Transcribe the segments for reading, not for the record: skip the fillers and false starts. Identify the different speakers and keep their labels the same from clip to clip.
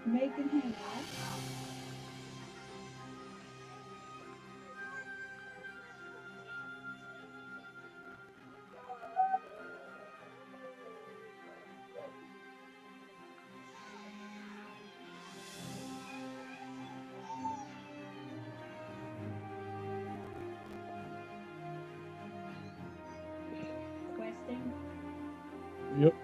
Speaker 1: Making him questing.
Speaker 2: Yep.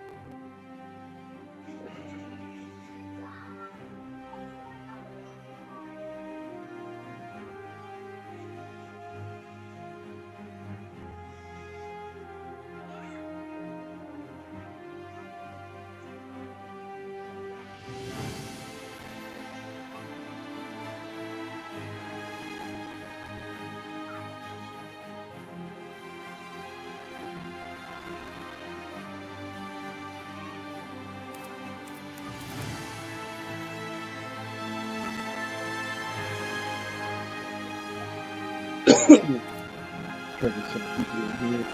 Speaker 2: Trying to get some people in here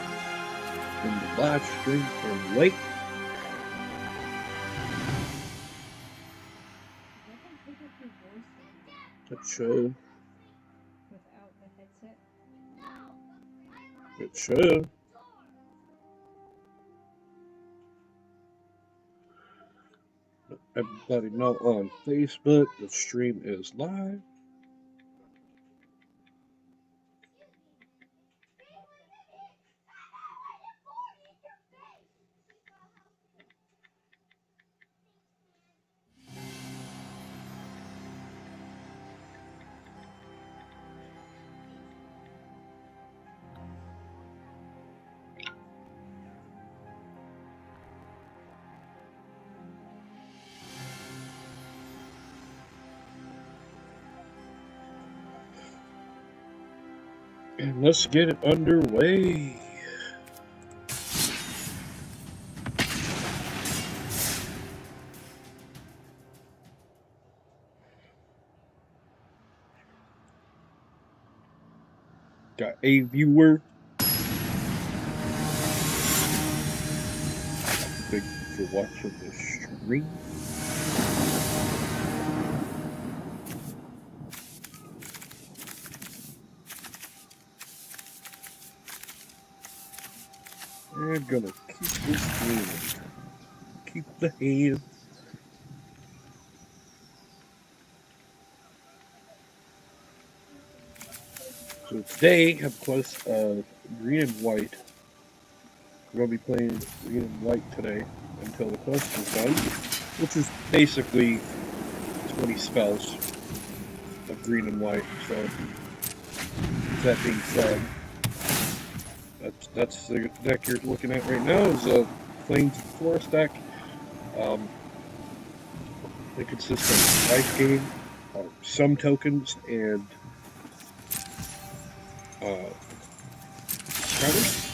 Speaker 2: in the live stream and wait.
Speaker 1: Does that pick up your voice
Speaker 2: It should.
Speaker 1: without the headset?
Speaker 2: It should. Everybody know on Facebook the stream is live. And let's get it underway. Got a viewer. Thank you for watching the stream. I'm gonna keep this hand. Keep the hand. So today, I have quest of green and white. We're gonna be playing green and white today until the quest is done, which is basically 20 spells of green and white. So, that being said, that's the deck you're looking at right now is a Plains Forest deck. They consist of life gain, some tokens, and counters.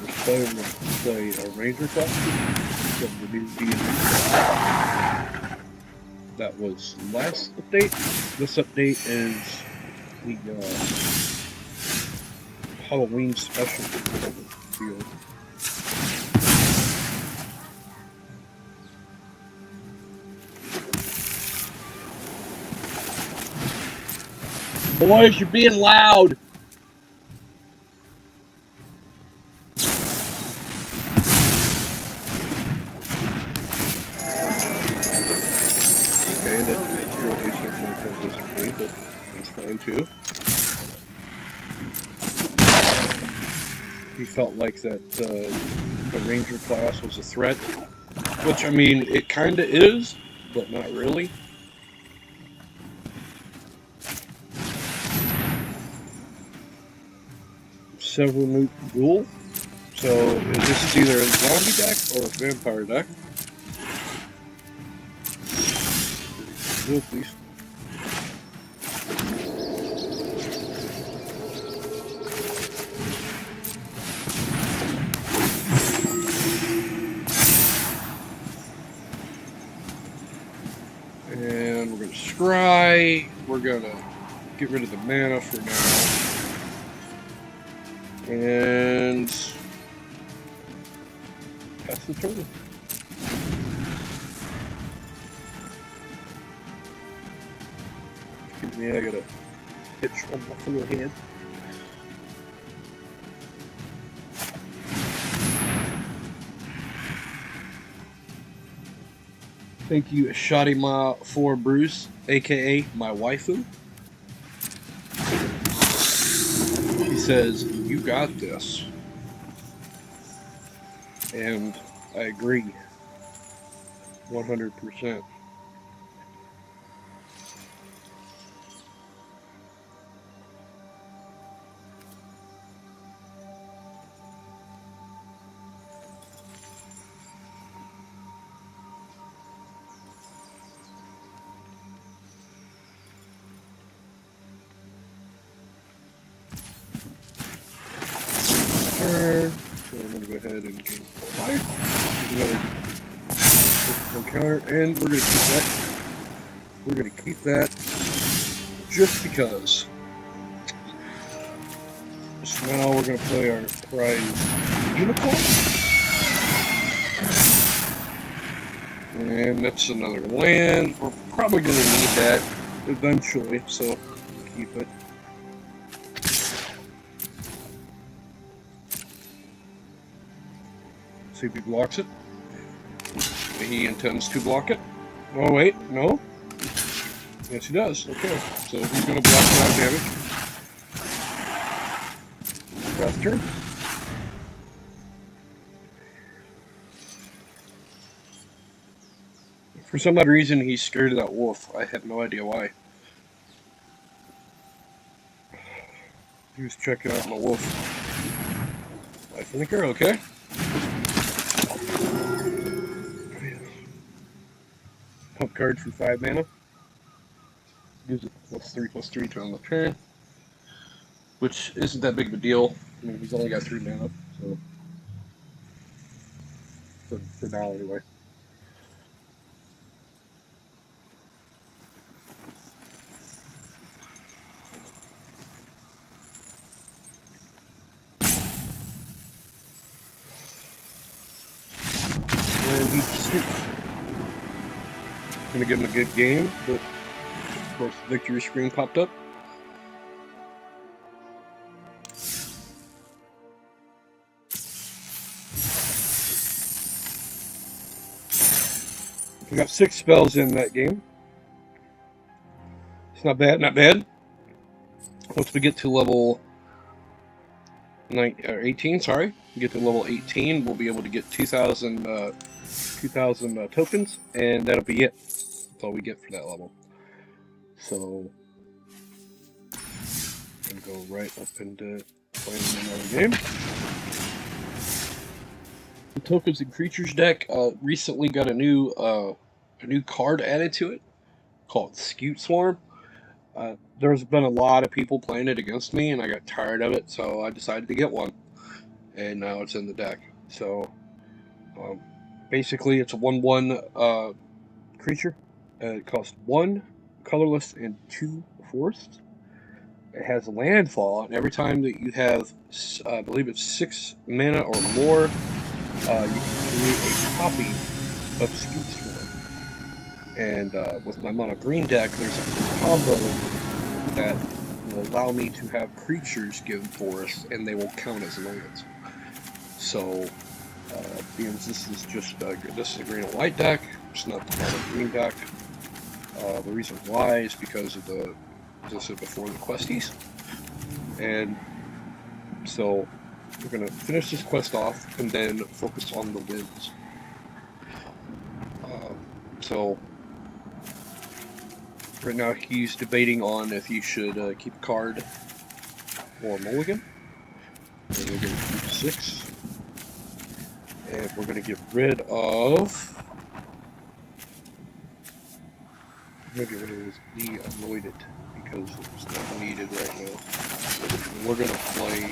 Speaker 2: This player will play a Ranger class from the new D&D. That was last update. This update is the Halloween special field. Boys, you're being loud. Okay, that's your disagree, but that's fine too. He felt like that the Ranger class was a threat, which I mean it kind of is, but not really. Several new duel. So this is either a zombie deck or a vampire deck. Duel, please. And we're gonna scry. We're gonna get rid of the mana for now. And that's the turn. Yeah, I got a hitch on my forehead. Thank you, Shotty for Bruce, aka my waifu. She says, "You got this." And I agree 100%. So I'm going to go ahead and gain life. Another counter, and we're going to keep that. We're going to keep that just because. So now we're going to play our prize unicorn. And that's another land. We're probably going to need that eventually, so keep it. See if he blocks it. He intends to block it. Oh wait, no. Yes he does. Okay, so he's going to block that damage. Last turn. For some odd reason, he's scared of that wolf. I have no idea why. He was checking out my wolf. Life in the girl, okay? Pump card for 5 mana. Gives it +3/+3 to on the turn. Which isn't that big of a deal. I mean, he's only got 3 mana, so. For now, anyway. And he's asleep. Gonna give him a good game, but of course the victory screen popped up. We got 6 spells in that game. It's not bad, not bad. Once we get to level 18, sorry, we get to level 18, we'll be able to get 2,000 tokens, and that'll be it. That's all we get for that level. So, I'm gonna go right up into playing another game. The Tokens and Creatures deck recently got a new card added to it called Scute Swarm. There's been a lot of people playing it against me, and I got tired of it, so I decided to get one. And now it's in the deck. So, basically, it's a 1/1 creature. It costs 1 colorless and 2 forest. It has landfall, and every time that you have, I believe it's 6 mana or more, you can create a copy of Scute Swarm. And with my mono green deck, there's a combo that will allow me to have creatures give forest, and they will count as lands. So, because this is just this is a green and white deck, it's not the mono green deck. The reason why is because of this is before the questies, and so we're gonna finish this quest off and then focus on the wins. So right now he's debating on if he should keep a card or mulligan. And we're gonna keep 6, and we're gonna get rid of. Maybe when it was de-anointed because it's not needed right now. We're gonna play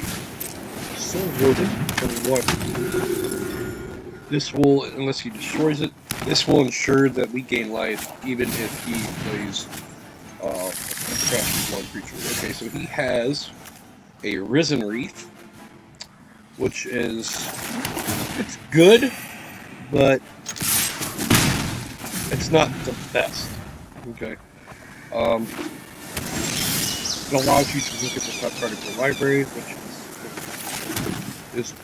Speaker 2: Soul Warden for 1. This will, unless he destroys it, this will ensure that we gain life even if he plays a trash 1 creature. Okay, so he has a Risen Reef, which is, it's good, but it's not the best. Okay. It allows you to look at the top particle library,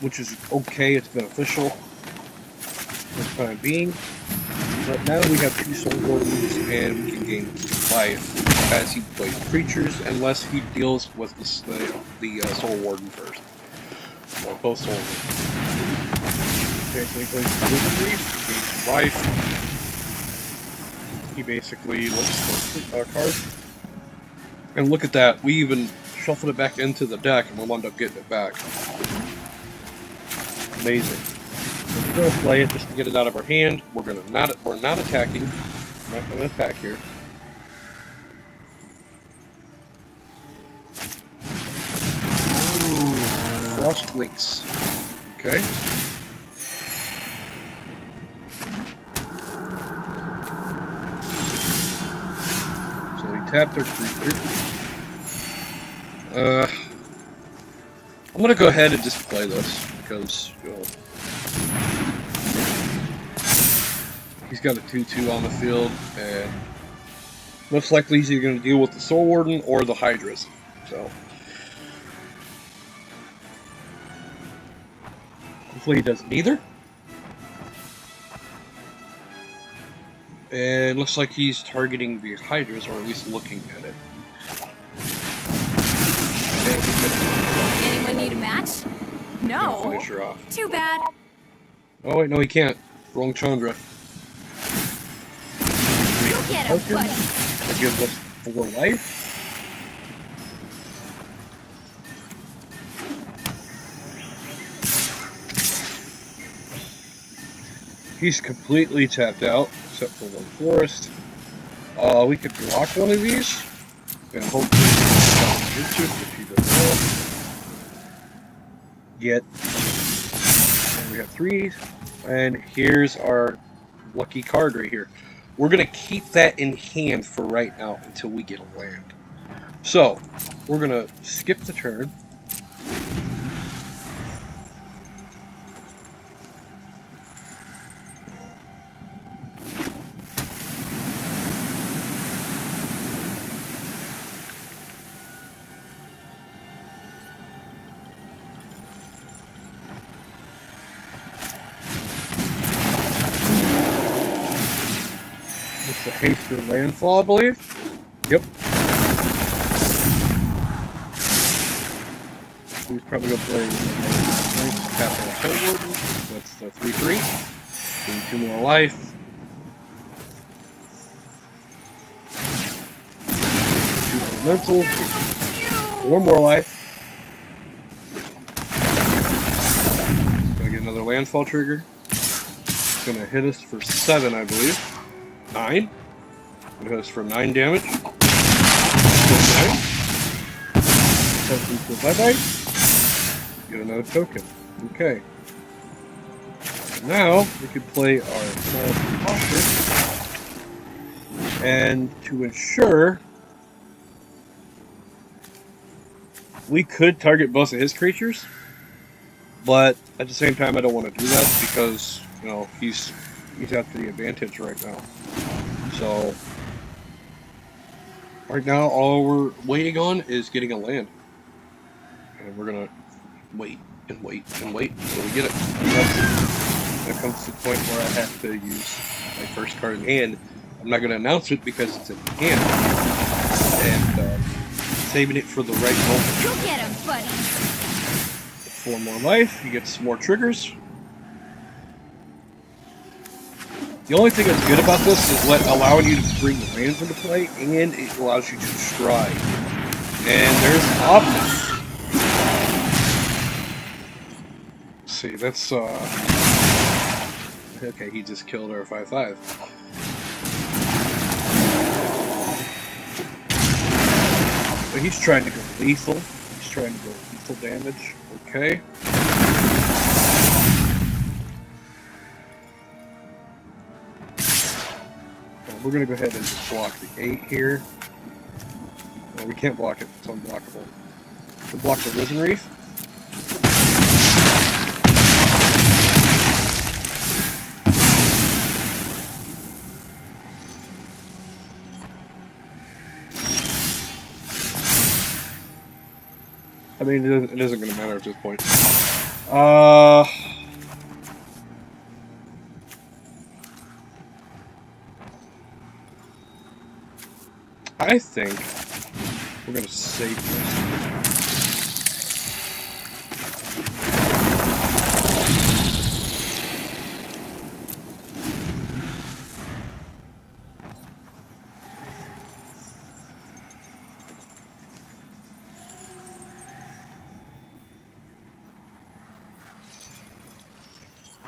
Speaker 2: which is okay. It's beneficial for the time being. But now we have 2 soul wardens, and we can gain life as he plays creatures, unless he deals with the soul warden first, or both soul wardens. Okay, so he plays the wizardry, he gains life. He basically looks for cards. And look at that, we even shuffled it back into the deck, and we wound up getting it back. Amazing. We're going to play it just to get it out of our hand. We're not attacking. We're not going to attack here. Frost Links. Okay. So we tapped our creature. I'm going to go ahead and just play this because, you know, he's got a 2/2 on the field, and most likely he's either going to deal with the Soul Warden or the Hydras. So hopefully he does neither. And it looks like he's targeting the Hydras, or at least looking at it.
Speaker 3: Anyone need a match? No.
Speaker 2: Finish her off.
Speaker 3: Too bad.
Speaker 2: Oh wait, no, he can't. Wrong Chandra.
Speaker 3: Go get him, buddy.
Speaker 2: That gives us 4 life. He's completely tapped out, except for 1 forest. We could block one of these, and hopefully if he does not get. And we have 3, and here's our lucky card right here. We're going to keep that in hand for right now until we get a land. So, we're going to skip the turn. It's a hasted landfall, I believe. Yep. He's probably going to play tap on a Soul Warden. That's the 3/3. Gain 2 more life. 2 elemental. 4 more life. Gonna get another landfall trigger. It's gonna hit us for 7, I believe. 9. It hit us for 9 damage. 9. Bye-bye. Get another token. Okay. Now we can play our small posture. And to ensure, we could target both of his creatures, but at the same time I don't want to do that because, you know, he's at the advantage right now. So right now all we're waiting on is getting a land. And we're gonna wait and wait and wait until we get it. That comes to the point where I have to use my first card in hand. I'm not gonna announce it because it's in hand. And saving it for the right moment.
Speaker 3: Go get him, buddy.
Speaker 2: 4 more life, you get some more triggers. The only thing that's good about this is allowing you to bring the lands into play, and it allows you to stride. And there's Optus. Let's see, that's okay, he just killed our 5/5. But he's trying to go lethal. He's trying to go lethal damage. Okay. We're going to go ahead and just block the 8 here. Well, we can't block it. It's unblockable. We'll block the Risen Reef. I mean, it isn't going to matter at this point. I think we're going to save this.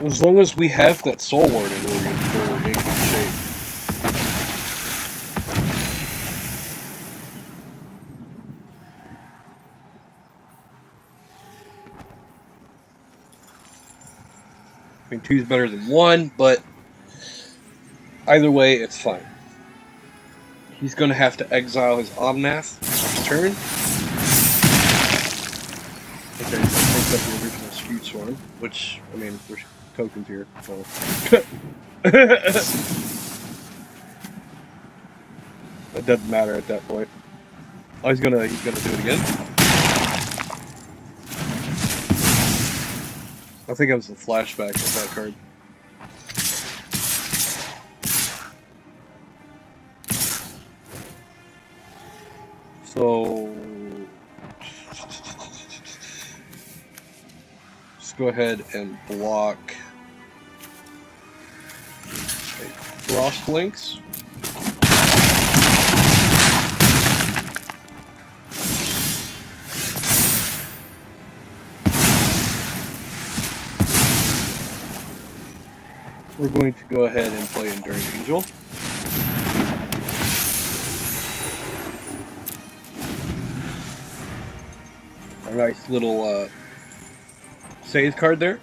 Speaker 2: As long as we have that soul warning, we're in good shape. I mean, 2's better than 1, but either way, it's fine. He's going to have to exile his Omnath next turn. Okay, so takes up the original Scute Swarm, which, I mean, there's tokens here, so... It doesn't matter at that point. Oh, he's gonna do it again. I think it was a flashback with that card. So just go ahead and block Frost Links. We're going to go ahead and play Enduring Angel. A nice little save card there.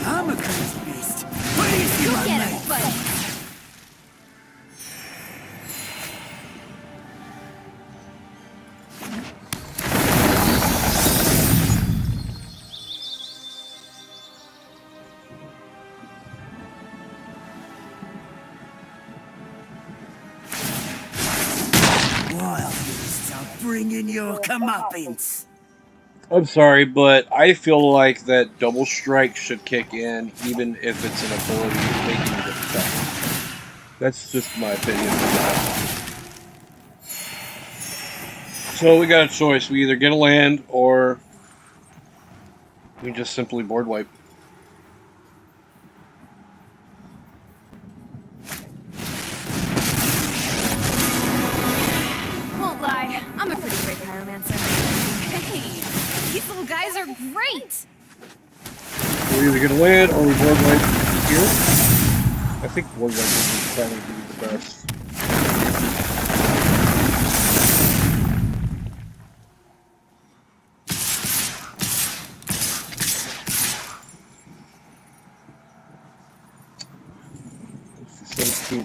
Speaker 4: I'm a cursed beast. What do you see
Speaker 3: Go
Speaker 4: my
Speaker 3: get
Speaker 4: mate?
Speaker 3: him, buddy.
Speaker 4: Wild beasts are bringing your comeuppance.
Speaker 2: I'm sorry, but I feel like that double strike should kick in, even if it's an ability making it effect. That's just my opinion on that. So we got a choice. We either get a land, or we just simply board wipe.
Speaker 3: Won't lie, I'm a pretty great pyromancer. Hey, these little guys are great!
Speaker 2: We either get a land, or we board wipe here. I think board wipe is probably the best.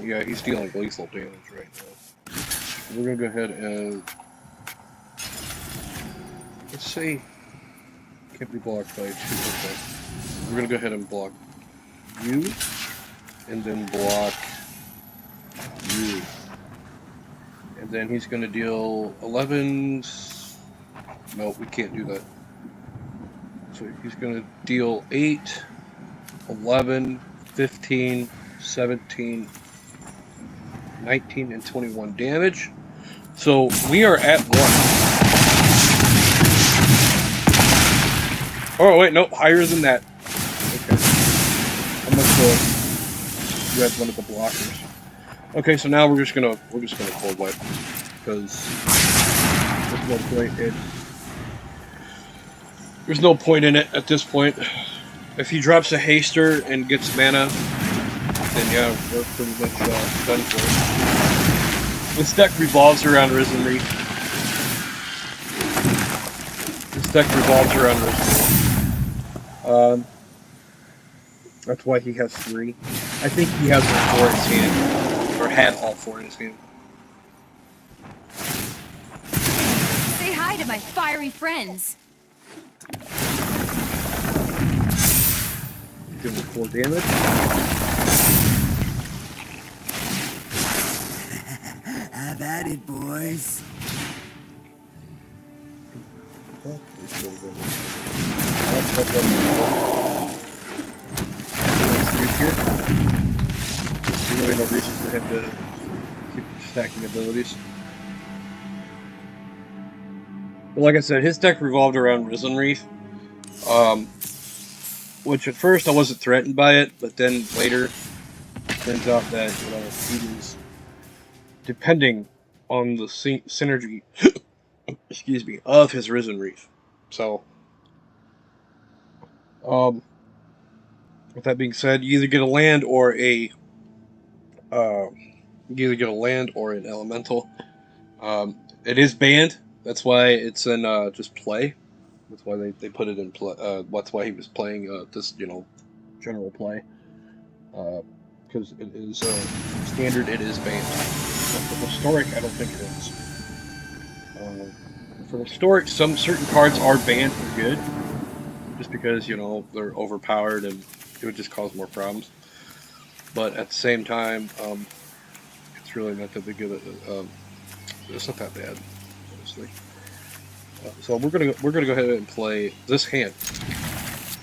Speaker 2: Yeah, he's dealing lethal damage right now. We're gonna go ahead and let's see. Can't be blocked by 2. Okay. We're gonna go ahead and block you, and then block you, and then he's gonna deal 11. No, we can't do that. So he's gonna deal 8, 11, 15, 17, 19, and 21 damage. So we are at 1. Oh wait, nope, higher than that. Okay. I must have read one of the blockers. Okay, so now we're just gonna cold wipe, because there's no point in it at this point. If he drops a haster and gets mana, then yeah, we're pretty much done for it. This deck revolves around Risen Reef. This deck revolves around Risen Reef. That's why he has 3. I think he has all 4 in his hand, or had all 4 in his hand.
Speaker 3: Say hi to my fiery friends.
Speaker 2: him with 4 damage.
Speaker 4: Have at it, boys.
Speaker 2: There's really no reason for him to keep stacking abilities. But like I said, his deck revolved around Risen Reef, which at first I wasn't threatened by it, but then later turns out that he was depending on the synergy, excuse me, of his Risen Reef. So, with that being said, you either get a land or an elemental. It is banned. That's why it's in just play. That's why they put it in play. That's why he was playing this, general play. Because it is standard. It is banned. But for historic, I don't think it is. For historic, some certain cards are banned for good, just because they're overpowered and it would just cause more problems. But at the same time, it's really not that big of a. It's not that bad, honestly. So we're gonna go ahead and play this hand,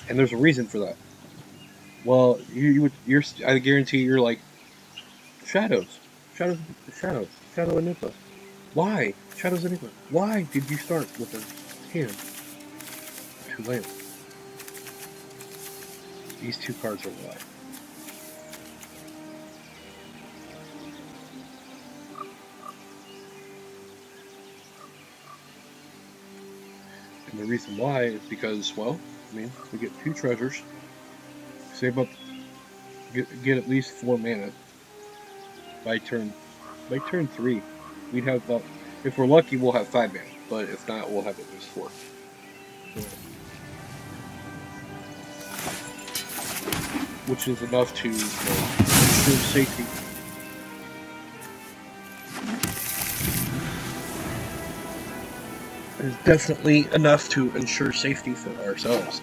Speaker 2: and there's a reason for that. Well, I guarantee you're like Shadow Enigma. Why Shadows Enigma? Why did you start with a hand? Too late. These 2 cards are why. And the reason why is because, well, we get 2 treasures, save up, get at least 4 mana by turn 3. We'd have about, if we're lucky, we'll have 5 mana, but if not, we'll have at least 4. So, which is enough to ensure safety. Is definitely enough to ensure safety for ourselves.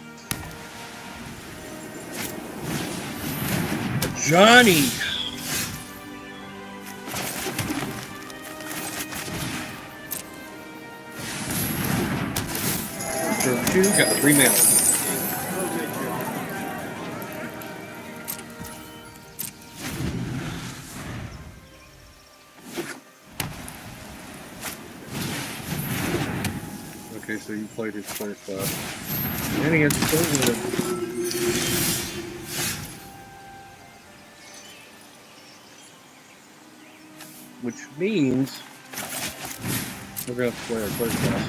Speaker 2: Johnny! Turn 2, got 3 mana. Okay, so you played his first class. And he has Stolen. Which means we're going to have to play our third class.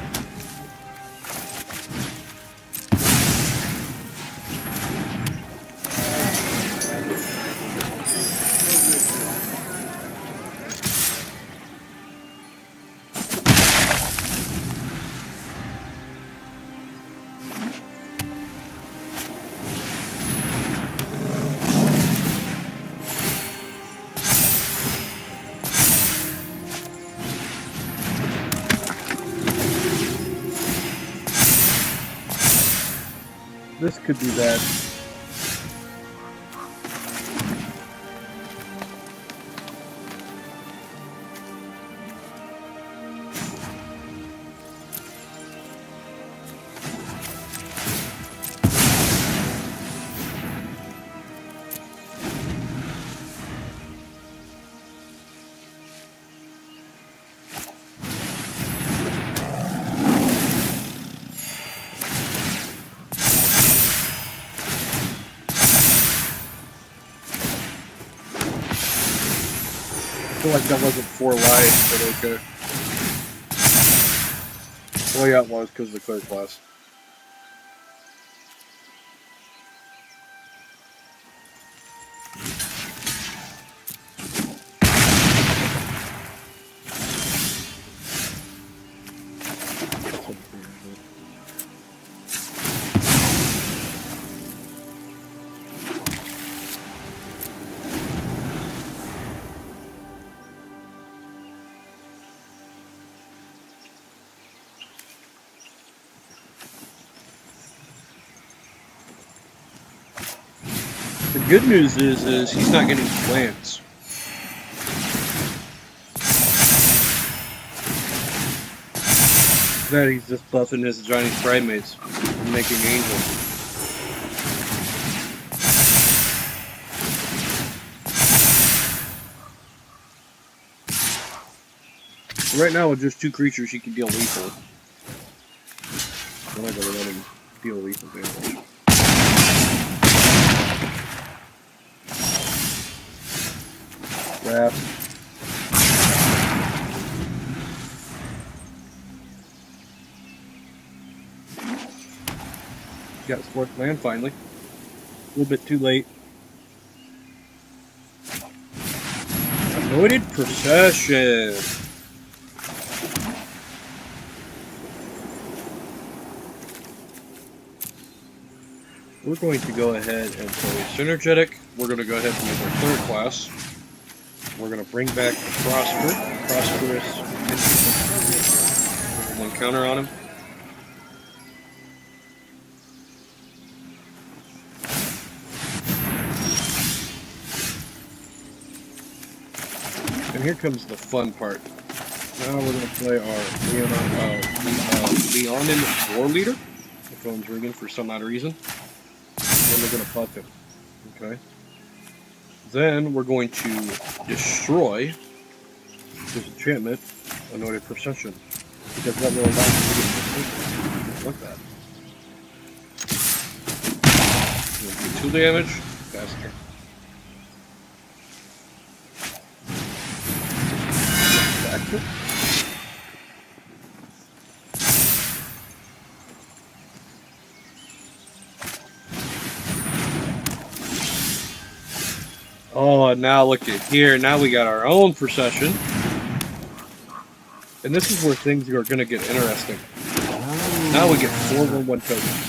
Speaker 2: This could be bad. I feel like that wasn't 4 lives, but okay. Well, yeah, it was because of the clear class. good news is he's not getting plants. That he's just buffing his Chinese primates and making angels. Right now, with just 2 creatures, he can deal lethal. I'm not gonna let him deal lethal damage. Wrap. Got his 4th land finally. A little bit too late. Anointed Procession. We're going to go ahead and play Synergetic. We're going to go ahead and use our 3rd class. We're going to bring back the Prosperous. One counter on him. And here comes the fun part. Now we're going to play our Leonin War Leader. The phone's ringing for some odd reason. Then we're going to buff him. Okay. Then we're going to destroy his enchantment, Anointed Procession. Because that will allow us to get this. Look at that. 2 damage. Faster. Faster. Oh, now look at here. Now we got our own procession. And this is where things are going to get interesting. Now we get 4/1 tokens.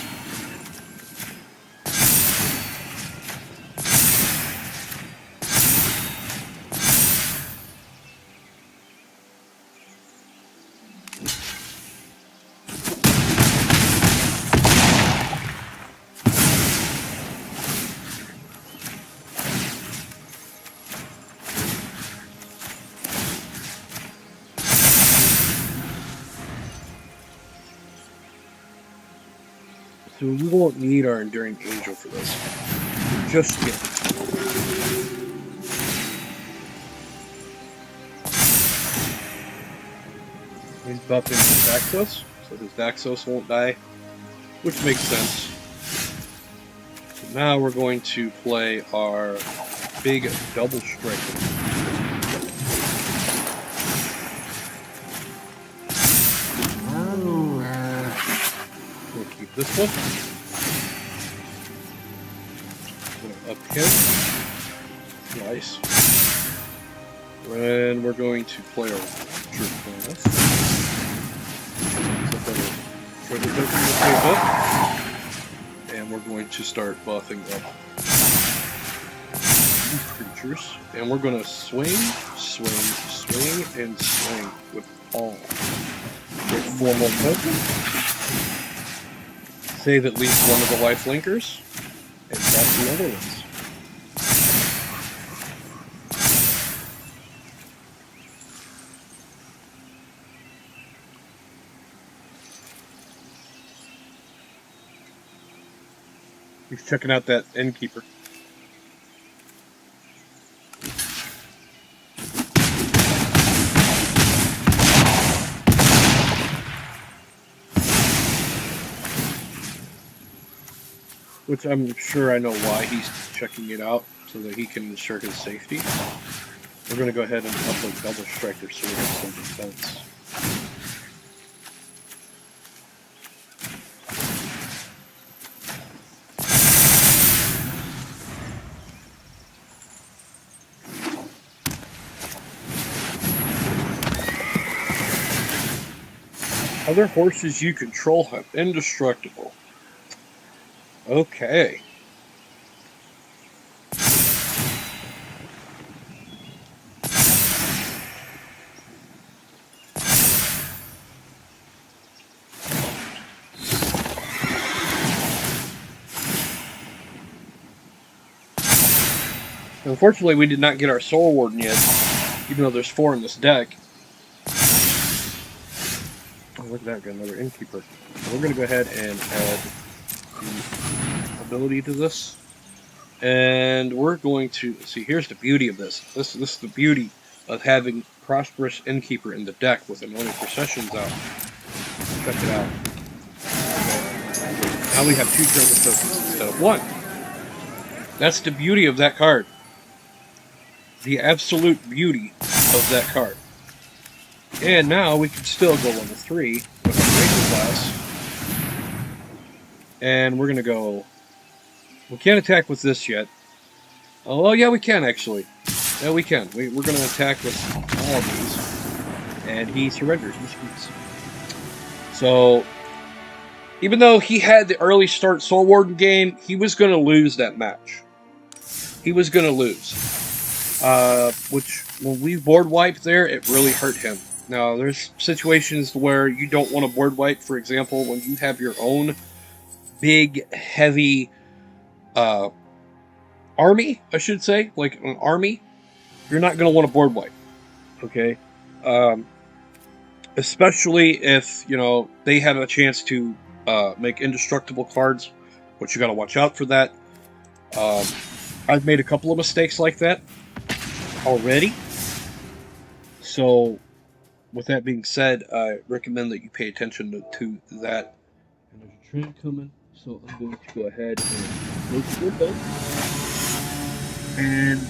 Speaker 2: So we won't need our Enduring Angel for this. Just yet. He's buffing his Daxos, so his Daxos won't die, which makes sense. So now we're going to play our big double striker. We'll keep this one. Up him. Nice. And we're going to play our True Class. And we're going to start buffing up these creatures. And we're going to swing, and swing with all. Get 4 more tokens. Save at least one of the life linkers, and drop the other ones. He's checking out that Innkeeper. Which I'm sure I know why he's checking it out, so that he can ensure his safety. We're going to go ahead and up a double striker so we have some defense. Other horses you control have indestructible. Okay. Unfortunately, we did not get our Soul Warden yet, even though there's 4 in this deck. Oh, look at that, got another Innkeeper. So we're going to go ahead and add the ability to this. And we're going to, see, here's the beauty of this. This is the beauty of having Prosperous Innkeeper in the deck with anointed processions out. Check it out. Now we have 2 Treasure Tokens instead of 1. That's the beauty of that card. The absolute beauty of that card. And now we can still go level 3 with our Ranger class. And we're going to go... We can't attack with this yet. Oh, well, yeah, we can, actually. Yeah, we can. We're going to attack with all of these. And he surrenders. He screams. So, even though he had the early start Soul Warden game, he was going to lose that match. He was going to lose. Which, when we board wiped there, it really hurt him. Now, there's situations where you don't want to board wipe. For example, when you have your own big, heavy army, I should say, like an army, you're not going to want to board wipe. Okay? Especially if, you know, they have a chance to make indestructible cards, which you got to watch out for that. I've made a couple of mistakes like that already. So, with that being said, I recommend that you pay attention to that. And there's a train coming, so I'm going to go ahead and close the window. And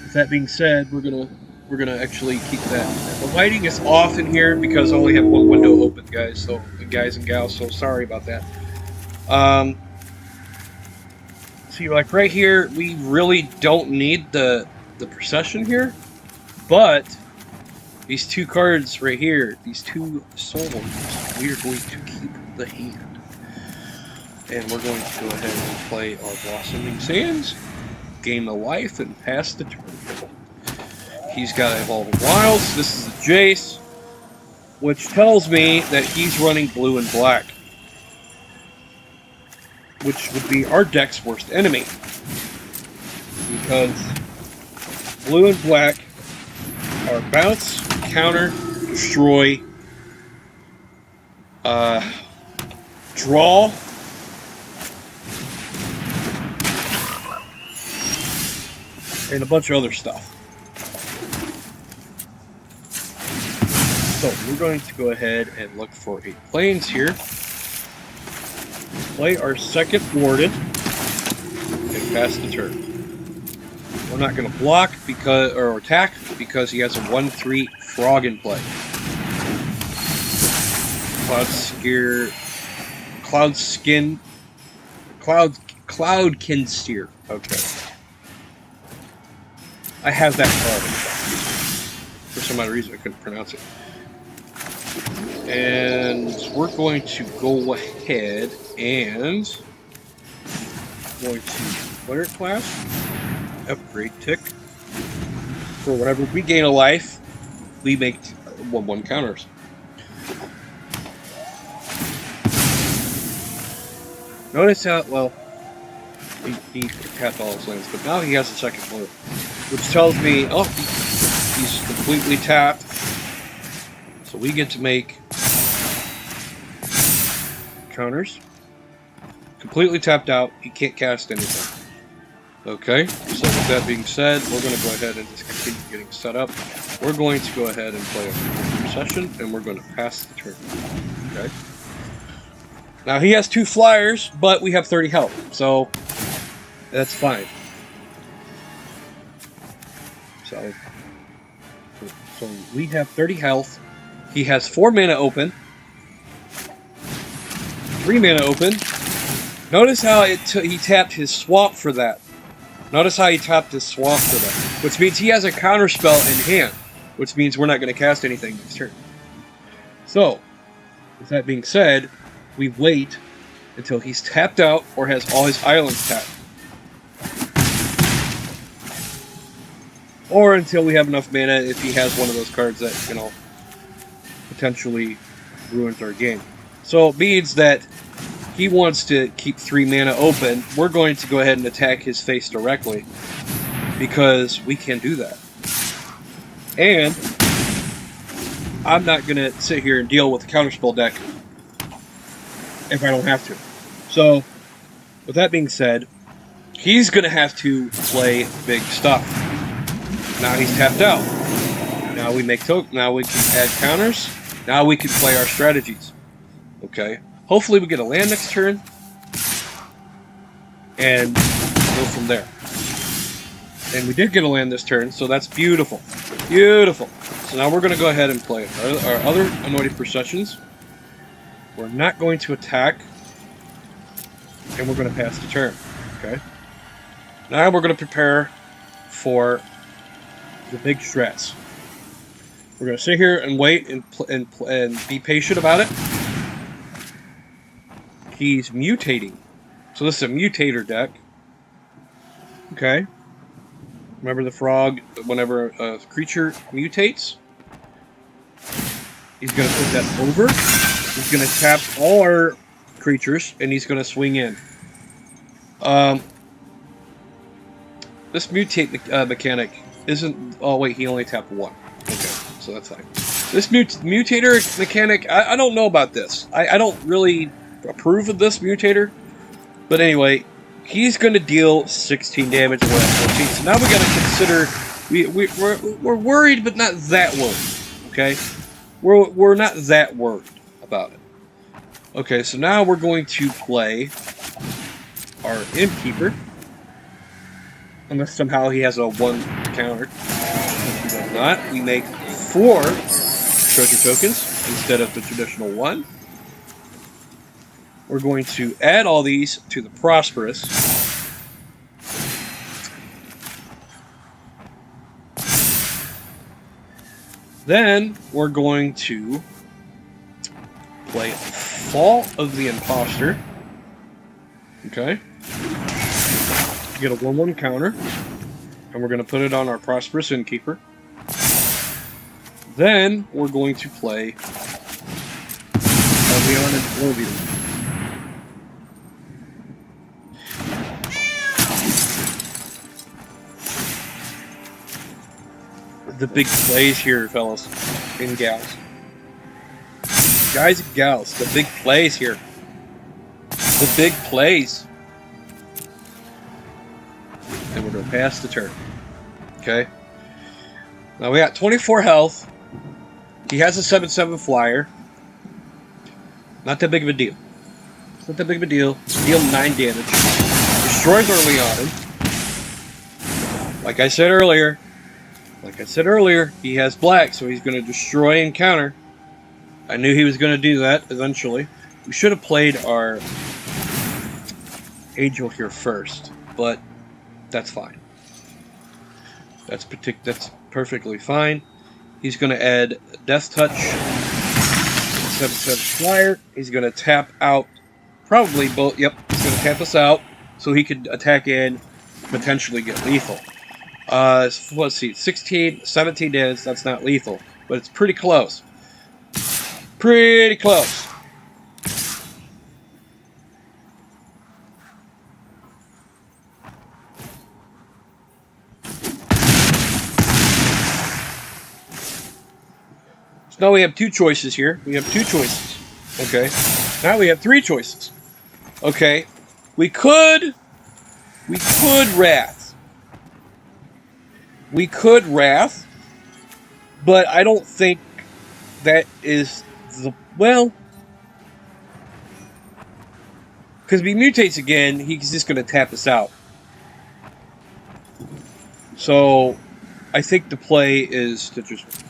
Speaker 2: with that being said, we're gonna actually keep that. The lighting is off in here because I only have one window open, guys. So, guys and gals, so sorry about that. See, like right here, we really don't need the procession here, but these 2 cards right here, these 2 Soul Wardens, we are going to keep the hand. And we're going to go ahead and play our Blossoming Sands, gain the life, and pass the turn. He's got Evolving Wilds. This is a Jace, which tells me that he's running blue and black, which would be our deck's worst enemy. Because blue and black are bounce, counter, destroy, draw, and a bunch of other stuff. So we're going to go ahead and look for 8 planes here. Play our second Warden and pass the turn. We're not going to block or attack because he has a 1/3 frog in play. Cloudkin Steer. Okay. I have that card. For some odd reason I couldn't pronounce it. And we're going to go ahead and going to player class, upgrade tick. For whenever we gain a life, we make 1/1 counters. Notice how, well, he tapped all his lands, but now he has a second blue, which tells me, oh, he's completely tapped. So we get to make counters. Completely tapped out. He can't cast anything. Okay, so with that being said, we're going to go ahead and just continue getting set up. We're going to go ahead and play a procession, and we're going to pass the turn. Okay. Now he has 2 flyers, but we have 30 health, so that's fine. So we have 30 health. He has 4 mana open. 3 mana open. Notice how he tapped his swamp for that. Notice how he tapped his swamp for that. Which means he has a counter spell in hand. Which means we're not going to cast anything next turn. So, with that being said, we wait until he's tapped out or has all his islands tapped. Or until we have enough mana if he has one of those cards that, you know, potentially ruins our game. So it means that he wants to keep 3 mana open. We're going to go ahead and attack his face directly. because we can do that. And I'm not going to sit here and deal with the counterspell deck if I don't have to. So, with that being said, he's going to have to play big stuff. Now he's tapped out. Now we make now we can add counters. Now we can play our strategies. Okay. Hopefully we get a land next turn. And go from there. And we did get a land this turn, so that's beautiful. Beautiful. So now we're going to go ahead and play our other Anointed Processions. We're not going to attack. And we're going to pass the turn. Okay. Now we're going to prepare for the big stress. We're going to sit here and wait and be patient about it. He's mutating. So this is a mutator deck. Okay. Remember the frog, whenever a creature mutates, he's going to put that over. He's going to tap all our creatures, and he's going to swing in. This mutate mechanic isn't... Oh, wait, he only tapped one. Okay, so that's fine. This mutator mechanic, I don't know about this. I don't really approve of this mutator. But anyway, he's going to deal 16 damage and 14. So now we got to consider... We're worried, but not that worried. Okay? We're not that worried about it. Okay, so now we're going to play our Innkeeper. Unless somehow he has a 1 counter. If he does not, we make 4 treasure tokens instead of the traditional 1. We're going to add all these to the Prosperous. Then we're going to play Fall of the Imposter. Okay. Get a 1/1 counter. And we're going to put it on our Prosperous Innkeeper. Then we're going to play Leon and Oblivion. The big plays here, fellas and gals. Guys and gals, the big plays here. The big plays. And we're going to pass the turn. Okay. Now we got 24 health. He has a 7/7 flyer. Not that big of a deal. It's not that big of a deal. Deal 9 damage. Destroys our Leonin. Like I said earlier, he has black, so he's going to destroy and counter. I knew he was going to do that eventually. We should have played our Angel here first, but that's fine. That's perfectly fine. He's going to add Death Touch, 7/7 flyer. He's going to tap out probably both. Yep, he's going to tap us out so he could attack in, potentially get lethal. Let's see, 16, 17 damage, that's not lethal, but it's pretty close. Pretty close. So now we have 2 choices here. We have 2 choices. Okay. Now we have 3 choices. Okay. We could Wrath. We could Wrath, but I don't think that is the... Well, because if he mutates again, he's just going to tap us out. So, I think the play is to just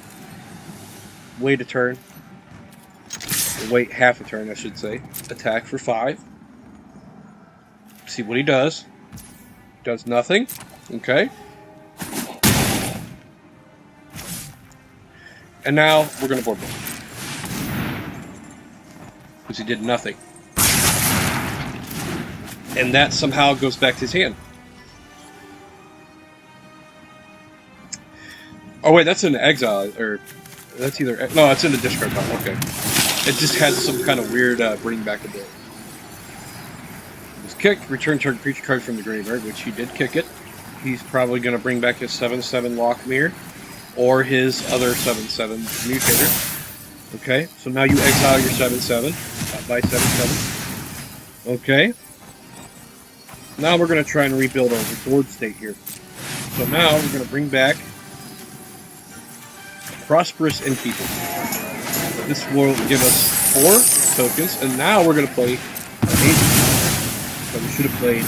Speaker 2: wait a turn. Or wait half a turn, I should say. Attack for 5. See what he does. Does nothing. Okay. And now, we're going to board him. Because he did nothing. And that somehow goes back to his hand. Oh wait, that's in the exile, or... That's either... No, it's in the discard pile, okay. It just has some kind of weird bring back ability. It was kicked, return target creature card from the graveyard, which he did kick it. he's probably going to bring back his 7/7 Lockmere or his other 7/7 mutator. Okay, so now you exile your 7/7 by 7/7. Okay. Now we're going to try and rebuild our board state here. So now we're going to bring back Prosperous Innkeeper. This will give us 4 tokens, and now we're going to play an agent. So we should have played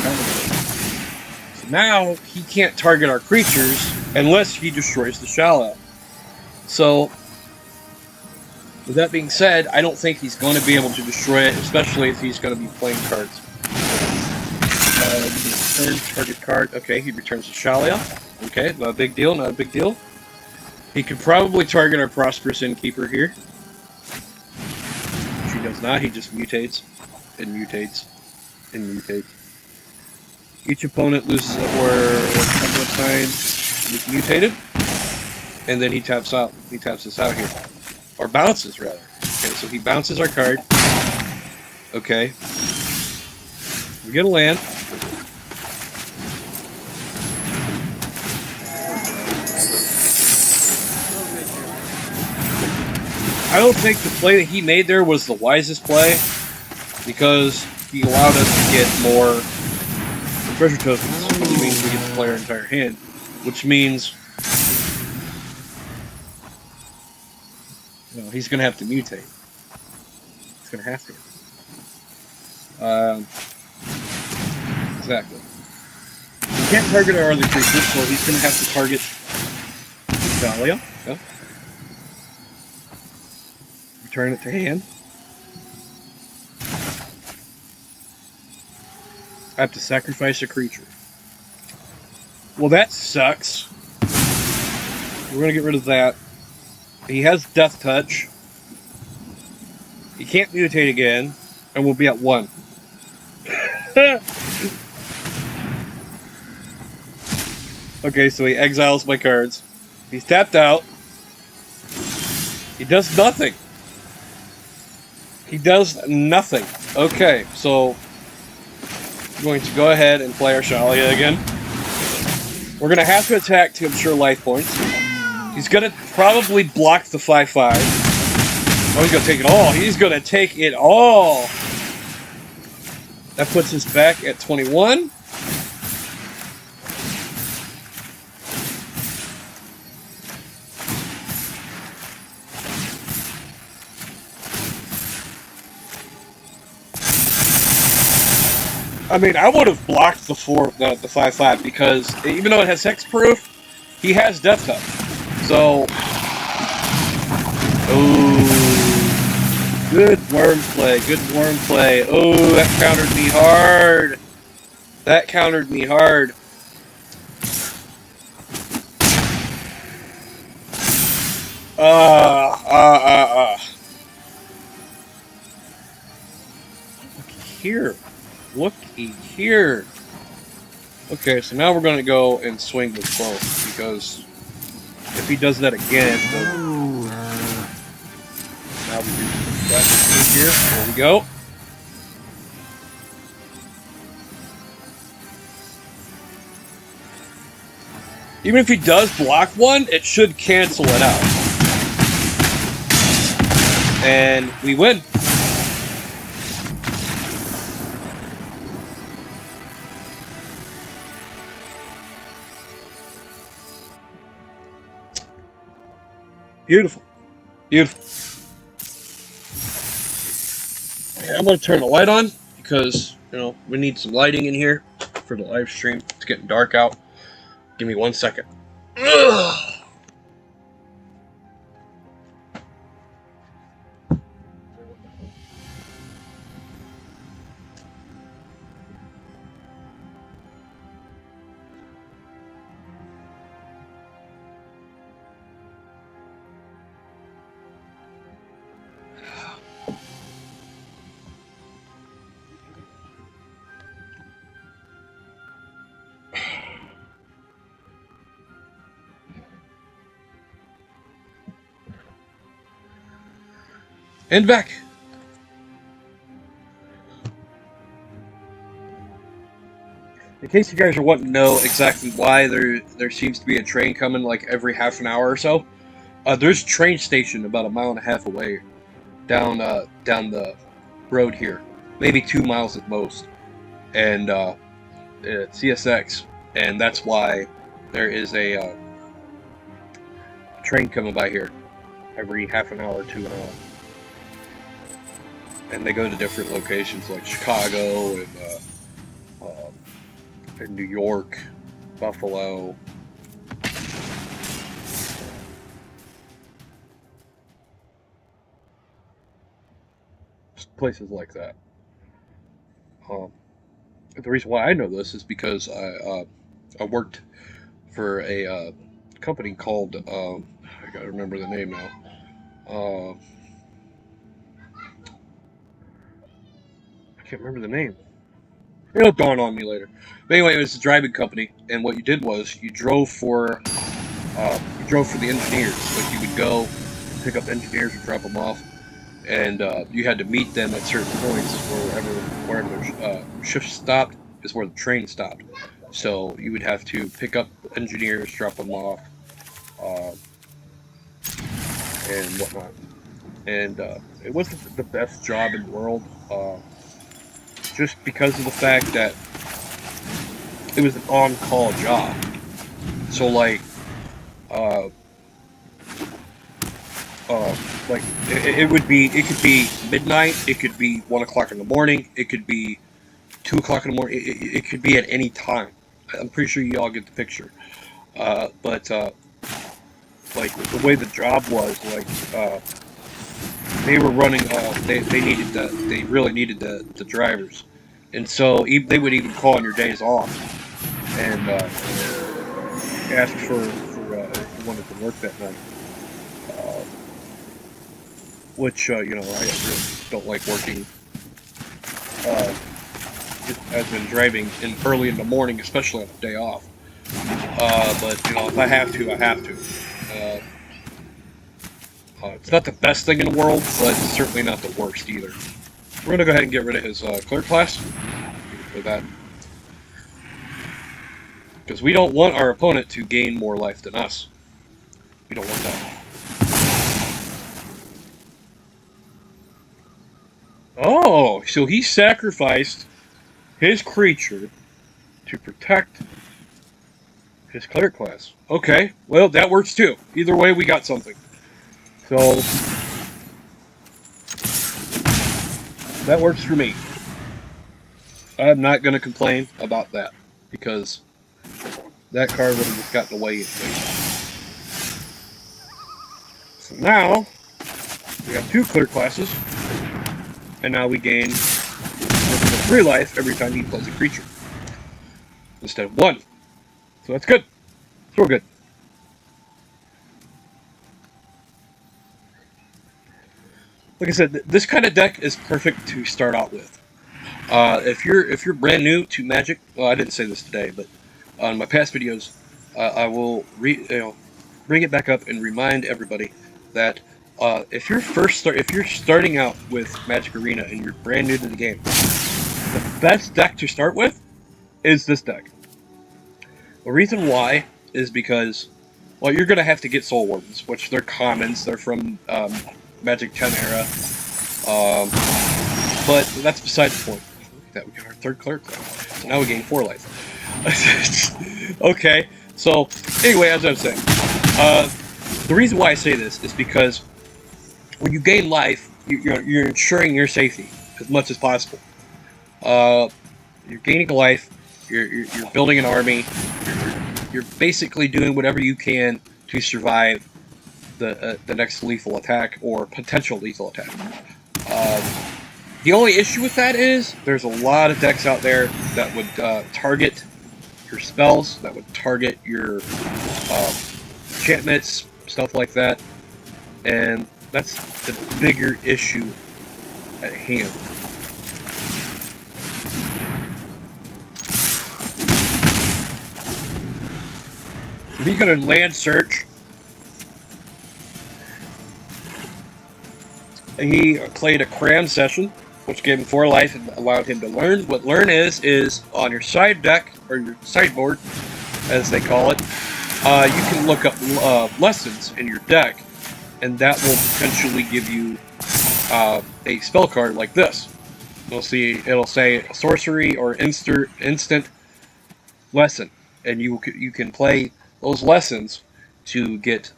Speaker 2: Counterblade. So now he can't target our creatures unless he destroys the Shallow. So, with that being said, I don't think he's going to be able to destroy it, especially if he's going to be playing cards. Return target card. Okay, he returns the Shalia. Okay, not a big deal, not a big deal. He could probably target our Prosperous Innkeeper here. Which he does not, he just mutates, and mutates, and mutates. Each opponent loses or a couple of times he's mutated, and then he taps out. He taps us out here. Or bounces, rather. Okay, so he bounces our card. Okay. We get a land. I don't think the play that he made there was the wisest play, because he allowed us to get more treasure tokens, which means we get to play our entire hand, which means he's going to have to mutate. He's going to have to. Exactly. He can't target our other creatures, so he's going to have to target Dahlia. Yeah. Return it to hand. I have to sacrifice a creature. Well, that sucks. We're going to get rid of that. He has Death Touch. He can't mutate again, and we'll be at 1. Okay, so he exiles my cards. He's tapped out. He does nothing. He does nothing. Okay, so I'm going to go ahead and play our Shalia again. We're going to have to attack to ensure life points. He's going to probably block the 5/5. Oh, he's going to take it all. He's going to take it all. That puts us back at 21. I mean, I would have blocked the 5/5 because even though it has hexproof, he has Death Touch. So, oh, good worm play, good worm play. Oh, that countered me hard. That countered me hard. Looky here. Looky here. Okay, so now we're going to go and swing with both, because if he does that again, now we do that here. There we go. Even if he does block one, it should cancel it out. And we win. Beautiful. Beautiful. Okay, I'm going to turn the light on because, we need some lighting in here for the live stream. It's getting dark out. Give me 1 second. Ugh. And back. case you guys are wanting to know exactly why there seems to be a train coming like every half an hour or so, there's a train station about 1.5 miles away down the road here, maybe 2 miles at most, and it's CSX, and that's why there is a train coming by here every half an hour to an hour, and they go to different locations like Chicago and New York, Buffalo. Places like that. The reason why I know this is because I worked for a company called I gotta remember the name now. I can't remember the name. It'll dawn on me later. But anyway, it was a driving company, and what you did was you drove for the engineers. Like, you would go pick up engineers and drop them off, and you had to meet them at certain points wherever their shift stopped is where the train stopped. So you would have to pick up engineers, drop them off, and whatnot. And it wasn't the best job in the world, just because of the fact that it was an on-call job. So like it could be midnight, it could be 1 o'clock in the morning, it could be 2 o'clock in the morning, it could be at any time. I'm pretty sure you all get the picture. But like the way the job was, like they were running, they really needed the drivers, and so they would even call on your days off and ask for if you wanted to work that night. Which I really don't like working. As in driving early in the morning, especially on a day off. But if I have to, I have to. It's not the best thing in the world, but it's certainly not the worst either. We're gonna go ahead and get rid of his clerk class for that, because we don't want our opponent to gain more life than us. We don't want that. Oh, so he sacrificed his creature to protect his cleric class. Okay, well, that works too. Either way, we got something. So, that works for me. I'm not going to complain about that, because that card would have just gotten away. So now, we have 2 clear classes, and now we gain 3 life every time he plays a creature, instead of 1. So that's good. So we're good. Like I said, this kind of deck is perfect to start out with. If you're brand new to Magic, well, I didn't say this today, but on my past videos, I will bring it back up and remind everybody that if you're starting out with Magic Arena and you're brand new to the game, the best deck to start with is this deck. The reason why is because, well, you're going to have to get Soul Wardens, which they're commons. They're from Magic 10 era. But that's beside the point. Look at that, we got our 3rd cleric class. So now we gain 4 life. Okay, so anyway, as I was saying, the reason why I say this is because when you gain life, you're ensuring your safety as much as possible. You're gaining life. You're building an army. You're basically doing whatever you can to survive the next lethal attack or potential lethal attack. The only issue with that is there's a lot of decks out there that would target your spells, that would target your enchantments, stuff like that, and that's the bigger issue at hand. If you go to land search, he played a cram session, which gave him 4 life and allowed him to learn. What learn is on your side deck, or your sideboard, as they call it, you can look up lessons in your deck, and that will potentially give you a spell card like this. It'll say sorcery or instant lesson, and you can play those lessons to get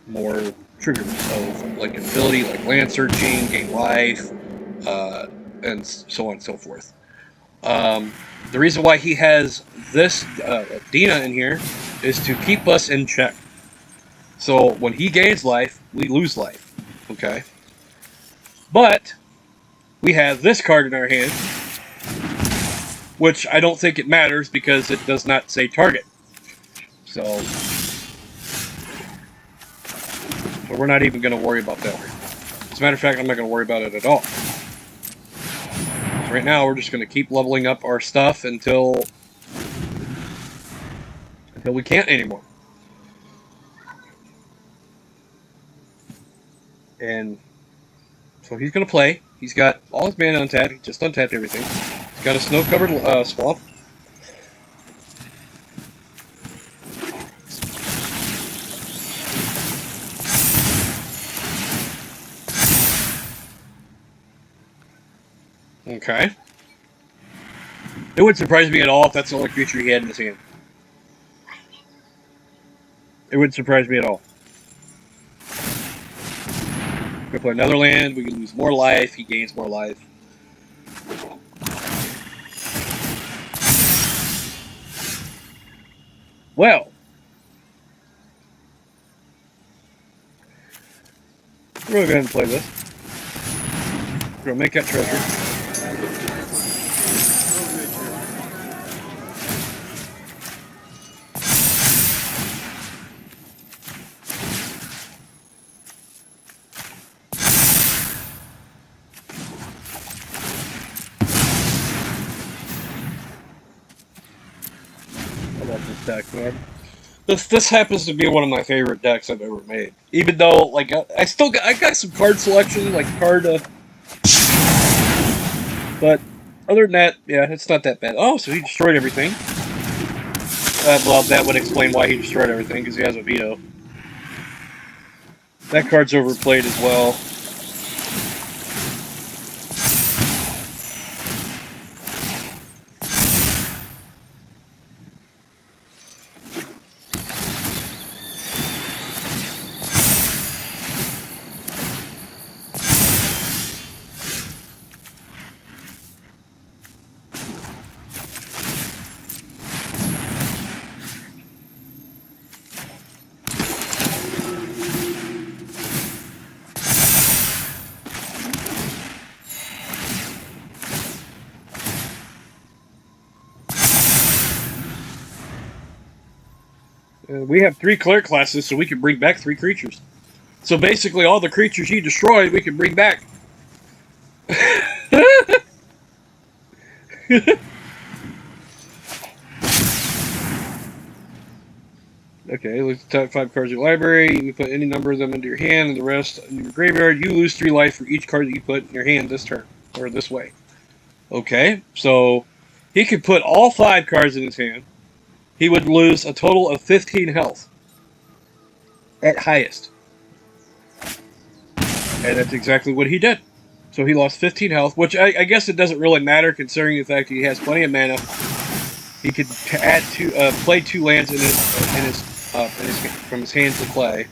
Speaker 2: more triggers of like an ability like land searching, gain life, and so on and so forth. The reason why he has this Dina in here is to keep us in check. So when he gains life, we lose life. Okay? But we have this card in our hand, which I don't think it matters because it does not say target. So we're not even going to worry about that. As a matter of fact, I'm not going to worry about it at all. So right now, we're just going to keep leveling up our stuff until we can't anymore. And so he's going to play. He's got all his mana untapped. He just untapped everything. He's got a snow-covered swamp. Okay. It wouldn't surprise me at all if that's the only creature he had in his hand. It wouldn't surprise me at all. We play another land, we can lose more life, he gains more life. Well. We're going to go ahead and play this. We're going to make that treasure. Deck, man. This happens to be one of my favorite decks I've ever made. Even though, like, I got some card selection, like but other than that, yeah, it's not that bad. Oh, so he destroyed everything. Well, that would explain why he destroyed everything, because he has a veto. That card's overplayed as well. We have 3 cleric classes, so we can bring back 3 creatures. So basically, all the creatures he destroyed, we can bring back. Okay, let's top 5 cards in your library. You put any number of them into your hand, and the rest in your graveyard. You lose 3 life for each card that you put in your hand this turn, or this way. Okay, so he could put all 5 cards in his hand. He would lose a total of 15 health. At highest. And that's exactly what he did. So he lost 15 health, which I guess it doesn't really matter considering the fact that he has plenty of mana. He could play 2 lands from his hand to play.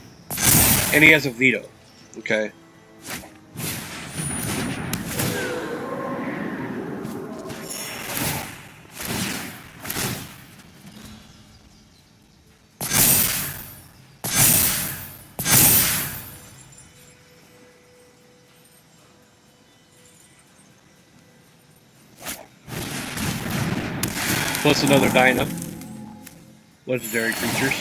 Speaker 2: And he has a veto. Okay. Plus another Dyna. Legendary creatures.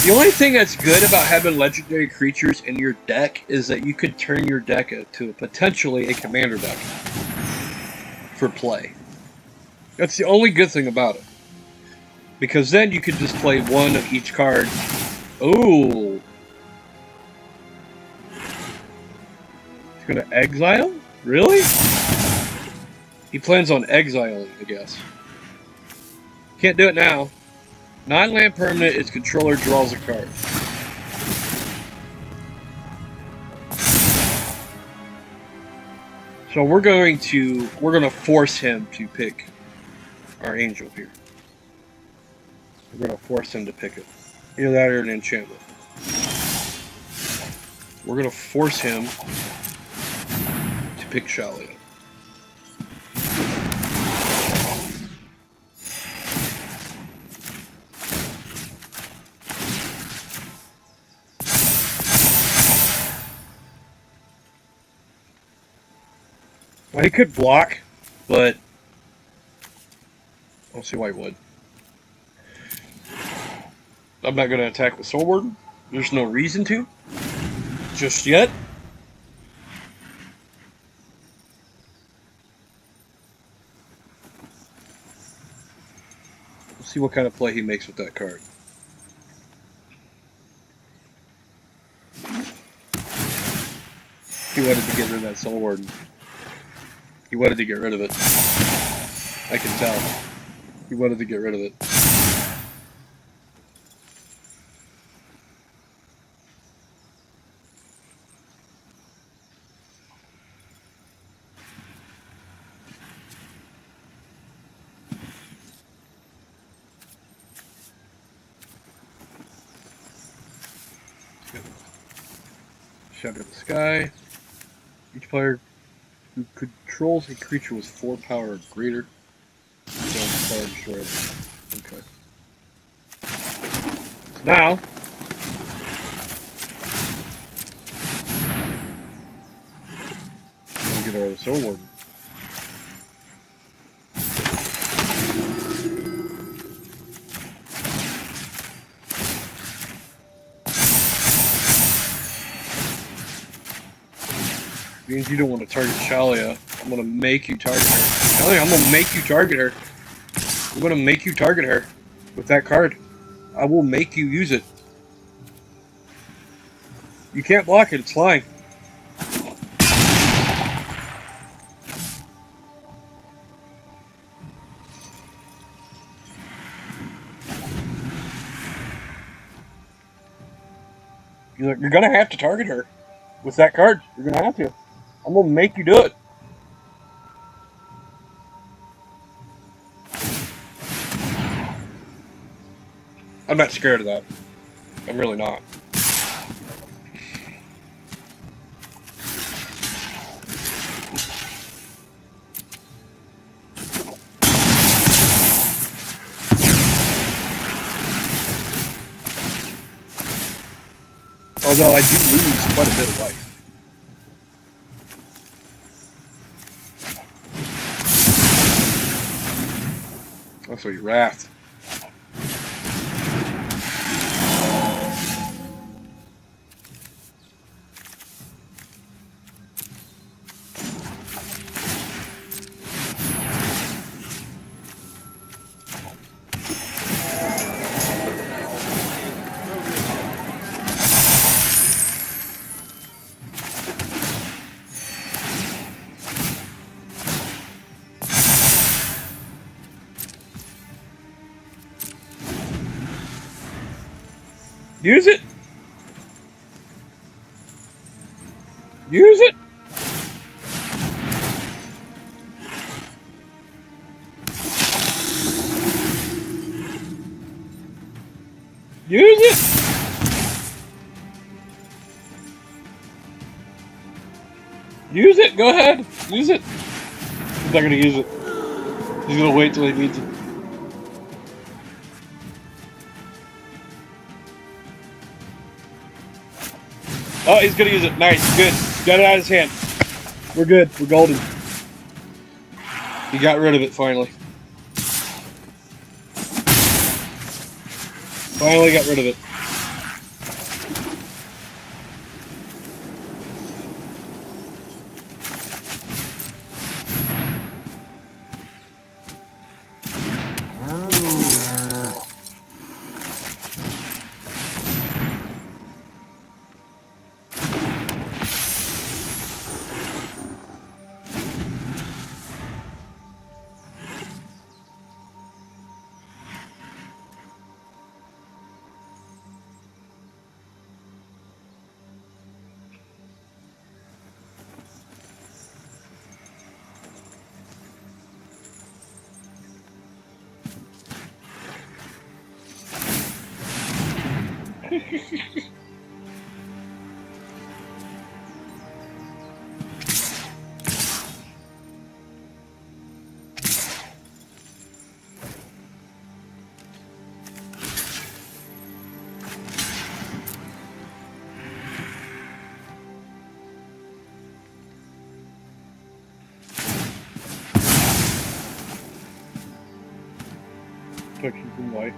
Speaker 2: The only thing that's good about having legendary creatures in your deck is that you could turn your deck to potentially a commander deck for play. That's the only good thing about it. Because then you could just play 1 of each card. Ooh. It's gonna exile? Really? He plans on exiling, I guess. Can't do it now. Non-land permanent, its controller draws a card. So we're gonna force him to pick our angel here. We're gonna force him to pick it. Either that or an enchantment. We're gonna force him to pick Shalia. Well, he could block, but I don't see why he would. I'm not going to attack with Sword. There's no reason to. Just yet. Let's see what kind of play he makes with that card. He wanted to get rid of that Soul Warden. He wanted to get rid of it. I can tell. He wanted to get rid of it. Shadow of the Sky. Each player who controls a creature with 4 power or greater. Okay. Now, we'll get our Soul Warden. Means you don't want to target Shalia. I'm gonna make you target her. Shalia, I'm gonna make you target her. I'm gonna make you target her with that card. I will make you use it. You can't block it, it's flying. You're gonna have to target her with that card. You're gonna have to. I'm gonna make you do it. I'm not scared of that. I'm really not. Although I do lose quite a bit of life. Also, your Wrath. Use it! Use it! Use it! Use it! Go ahead! Use it! He's not gonna use it. He's gonna wait till he needs it. Oh, he's gonna use it. Nice, good. Got it out of his hand. We're good. We're golden. He got rid of it finally. Finally got rid of it. Protection from light.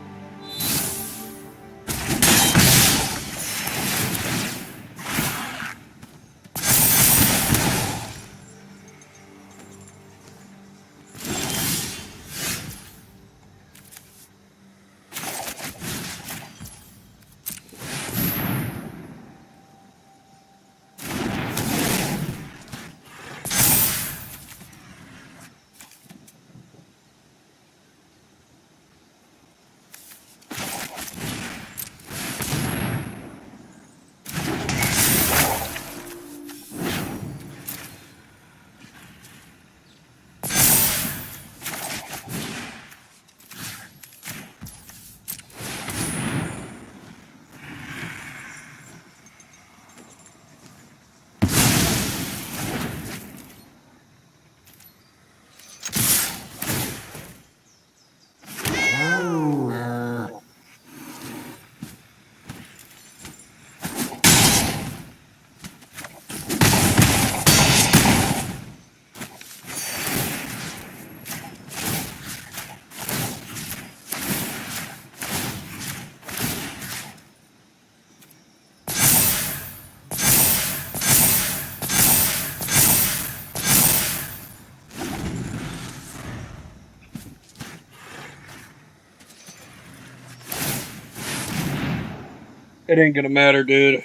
Speaker 2: It ain't gonna matter, dude.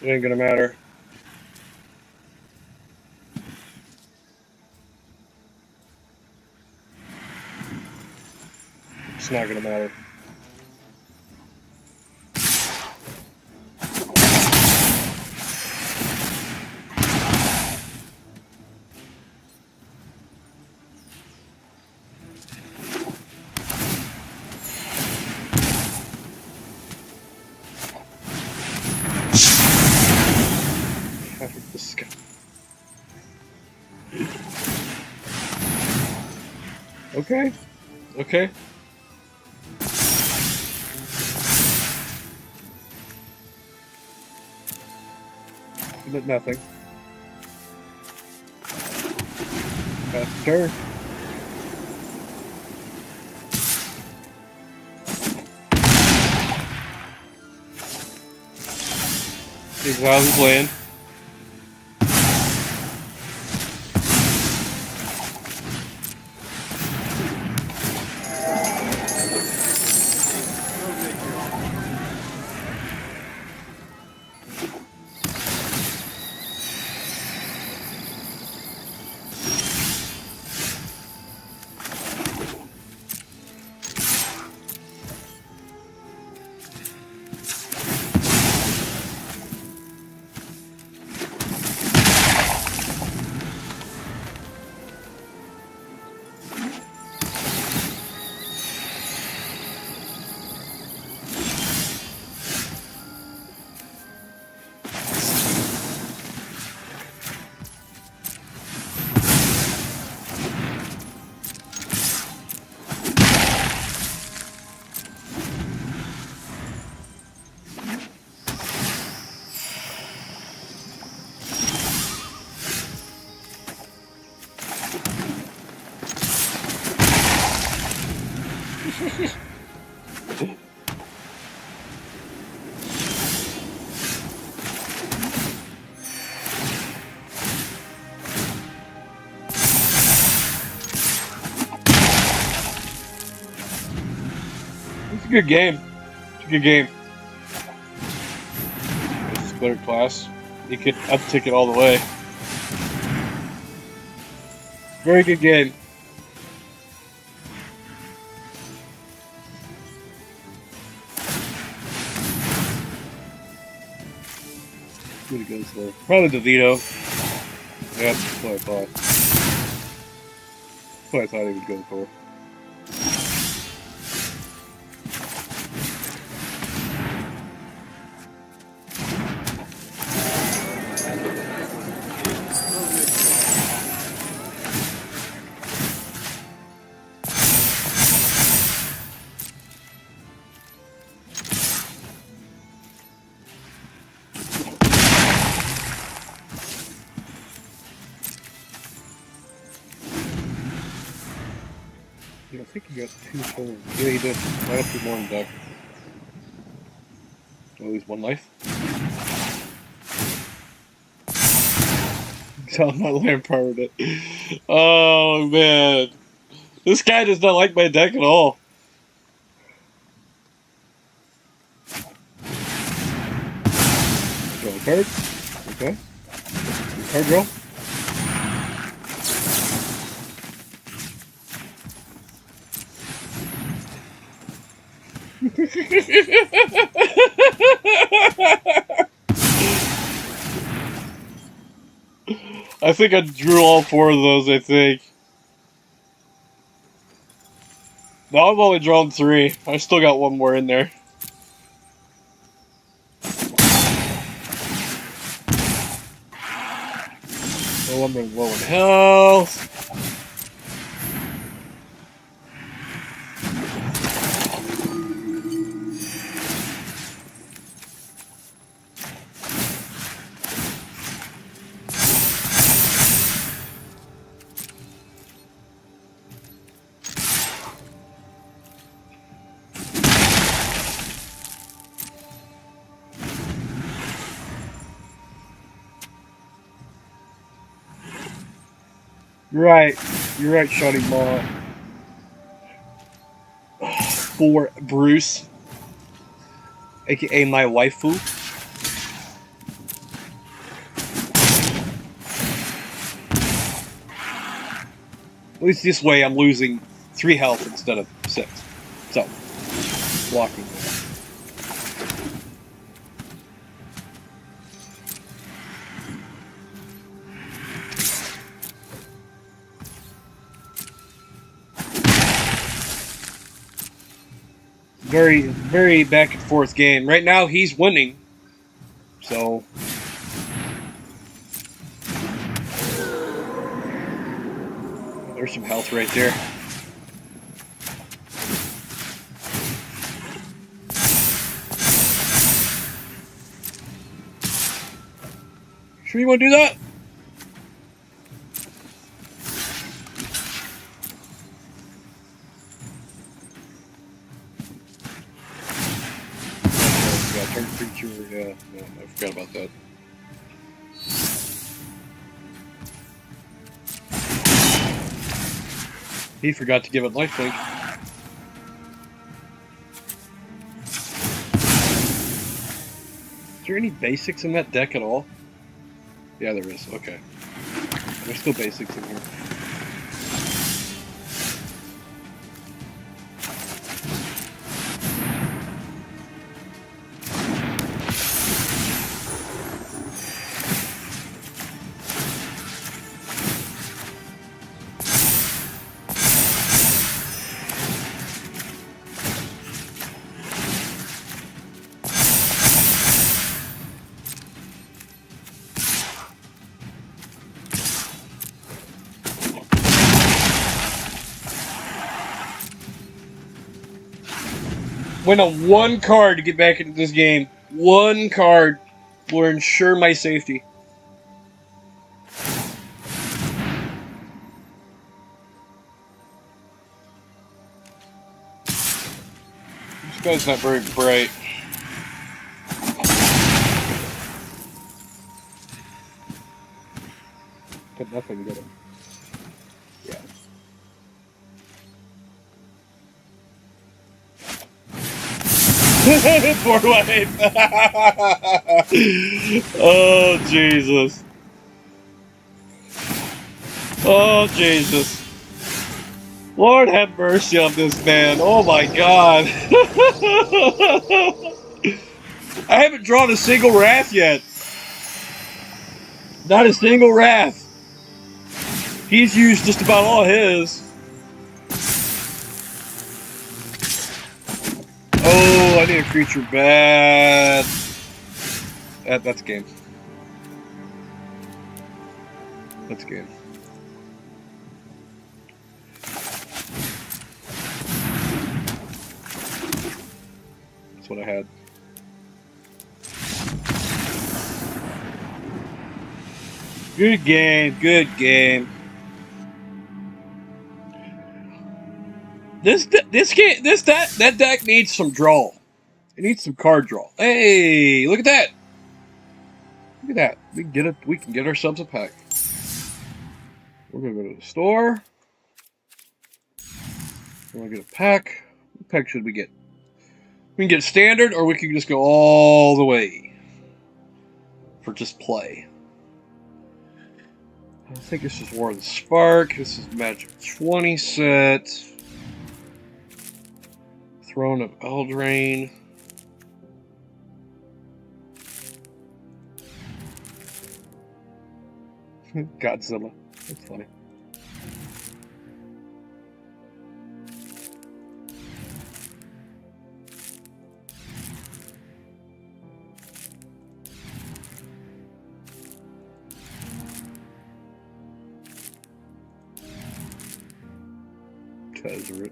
Speaker 2: It ain't gonna matter. It's not gonna matter. This guy. Okay. Okay. But nothing. Fast turn. He's how he's playing. It's a good game. It's a good game. It's third class. You could uptick it all the way. Very good game. What he goes for? Probably DeVito. Yeah, that's what I thought. That's what I thought he would go for. think he got 2 souls. Yeah, he did. I got 2 more in the deck. Oh, he's 1 life. Tell my Lampard it. Oh, man. This guy does not like my deck at all. Draw a card. Okay. Card draw. I think I drew all 4 of those, I think. No, I've only drawn 3. I still got 1 more in there. Oh, I'm running low in health. You're right, Shotty Maw. For Bruce, aka my waifu. At least this way I'm losing 3 health instead of 6. So, blocking this. Very, very back and forth game. Right now he's winning. So there's some health right there. Sure you want to do that? Turn creature, yeah, no, I forgot about that. He forgot to give it lifelink. Is there any basics in that deck at all? Yeah, there is. Okay. There's still basics in here. Win on 1 card to get back into this game. 1 card will ensure my safety. This guy's not very bright. Got nothing to get him. Yeah. Poor wife. Oh, Jesus. Oh, Jesus. Lord have mercy on this man. Oh, my God. I haven't drawn a single wrath yet. Not a single wrath. He's used just about all his. Oh, I need a creature bad. That's game. That's game. That's what I had. Good game, good game. That deck needs some draw. It needs some card draw. Hey, look at that! Look at that. We can get it. We can get ourselves a pack. We're gonna go to the store. We're gonna get a pack. What pack should we get? We can get standard, or we can just go all the way for just play. I think this is War of the Spark. This is Magic 20 set. Throne of Eldraine. Godzilla. That's funny. Tezzeret.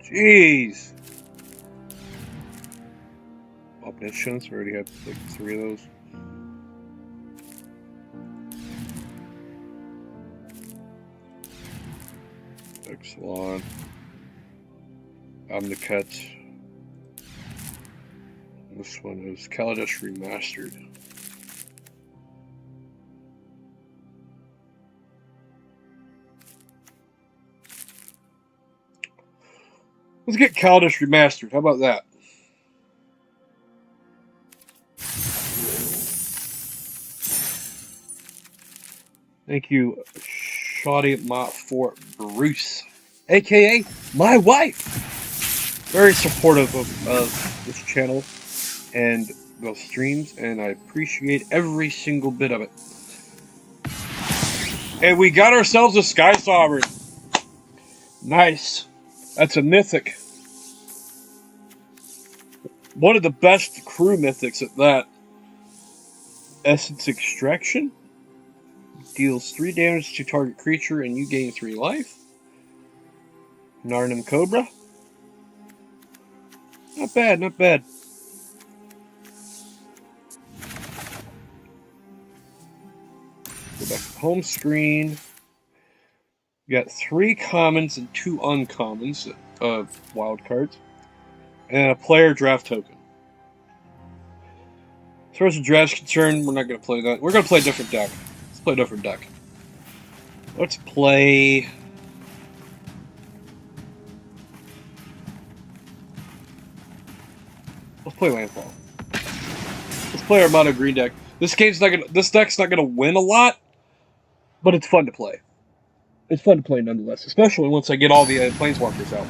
Speaker 2: Jeez. Omniscience, we already have like 3 of those. Exelon. Omnicut. This one is Kaladesh Remastered. Let's get Kaladesh Remastered. How about that? Thank you, Shoddy Mott for Bruce, aka my wife. Very supportive of this channel and those streams, and I appreciate every single bit of it. And we got ourselves a Sky Sovereign. Nice. That's a mythic. One of the best crew mythics at that. Essence Extraction. Deals 3 damage to target creature and you gain 3 life. Narnim Cobra. Not bad, not bad. Go back to the home screen. We got 3 commons and 2 uncommons of wild cards. And a player draft token. As far as the draft's concerned, we're not going to play that. We're going to play a different deck. Let's play a different deck. Let's play... Let's play Landfall. Let's play our mono green deck. This deck's not gonna win a lot, but it's fun to play. It's fun to play nonetheless, especially once I get all the planeswalkers out.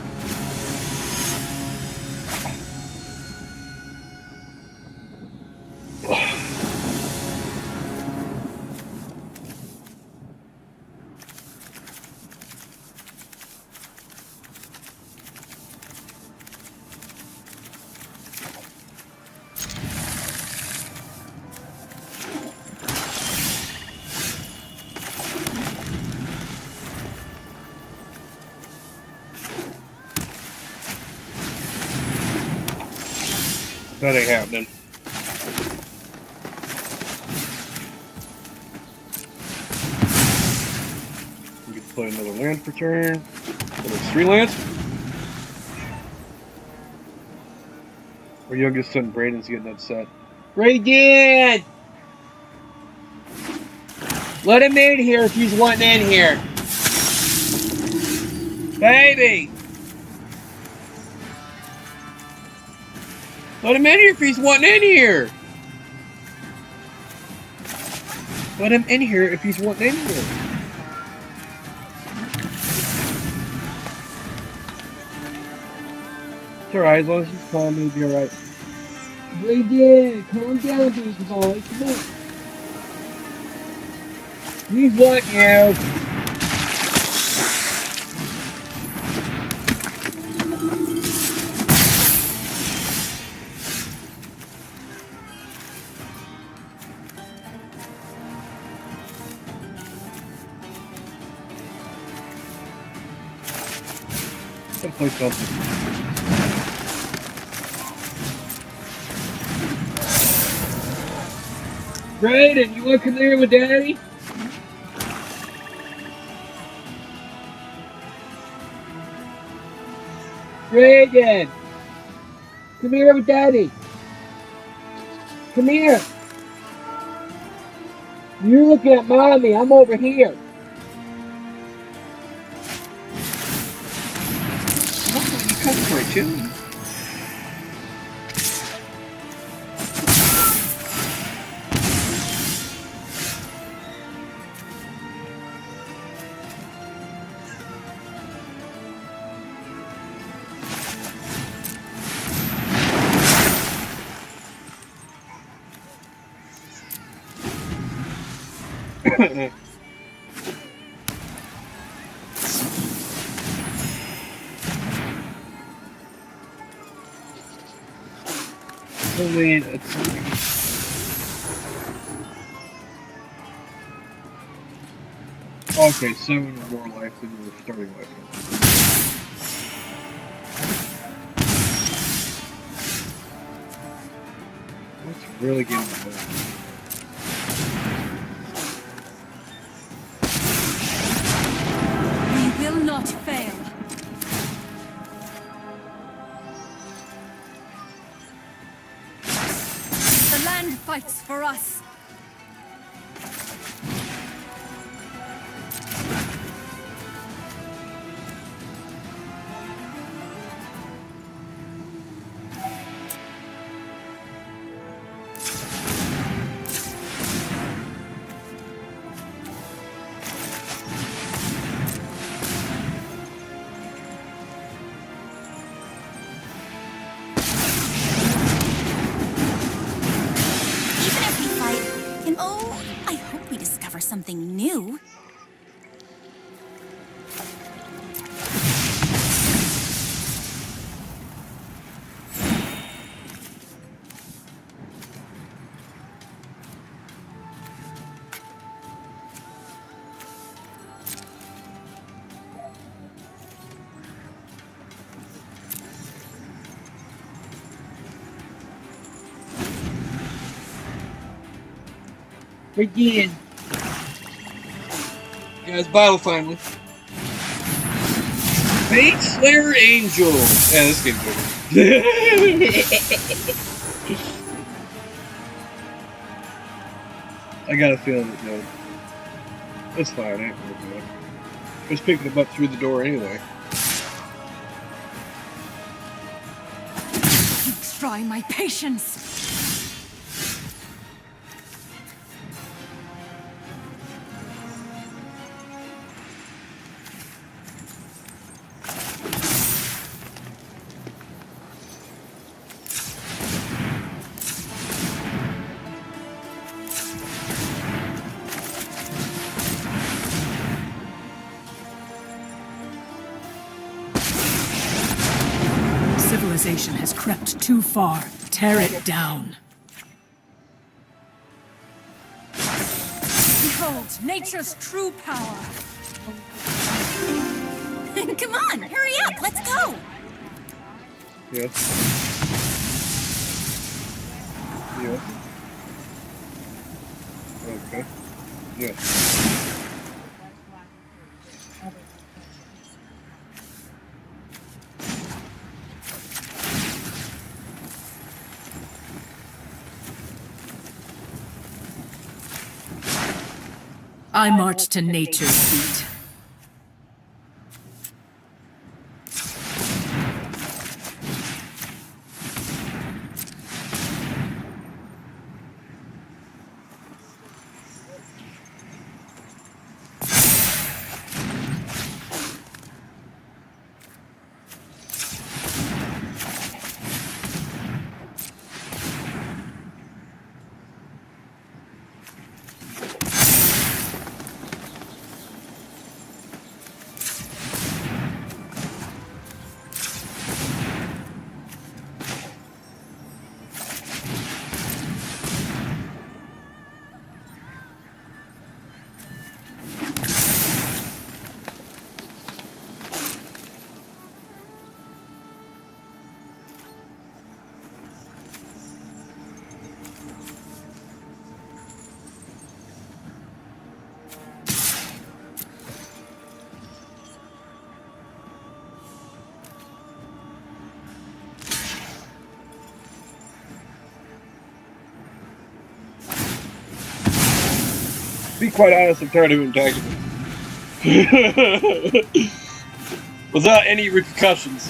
Speaker 2: That ain't happening. We can play another land per turn. So there's 3 lands. Our youngest son Braden's getting upset. Braden! Let him in here if he's wanting in here. Baby! Let him in here if he's wanting in here. Let him in here if he's wanting in here. It's alright, as long as he's calm, he'll be alright. Brady, calm down, big boy. Come on. We want you. Play something. Brayden, you want to come here with Daddy? Brayden, come here with Daddy. Come here. You're looking at Mommy. I'm over here. Oh, you come for it, too. Only a okay, 7 or more life than your starting life. Let's really get into that.
Speaker 3: We will not fail. The land fights for us. Something new.
Speaker 2: Begin. Guys, battle finally. Fate Slayer Angel. Yeah, this game's over. I got a feeling that no. It's fine, I ain't working on it. I was picking him up through the door anyway.
Speaker 3: Try my patience.
Speaker 4: Civilization has crept too far. Tear it down.
Speaker 3: Behold, nature's true power. Come on, hurry up, let's go.
Speaker 2: Yeah. Yeah. Okay. Yeah.
Speaker 4: I march to nature's beat.
Speaker 2: be quite honest, I'm tired of doing tactical. Without any repercussions.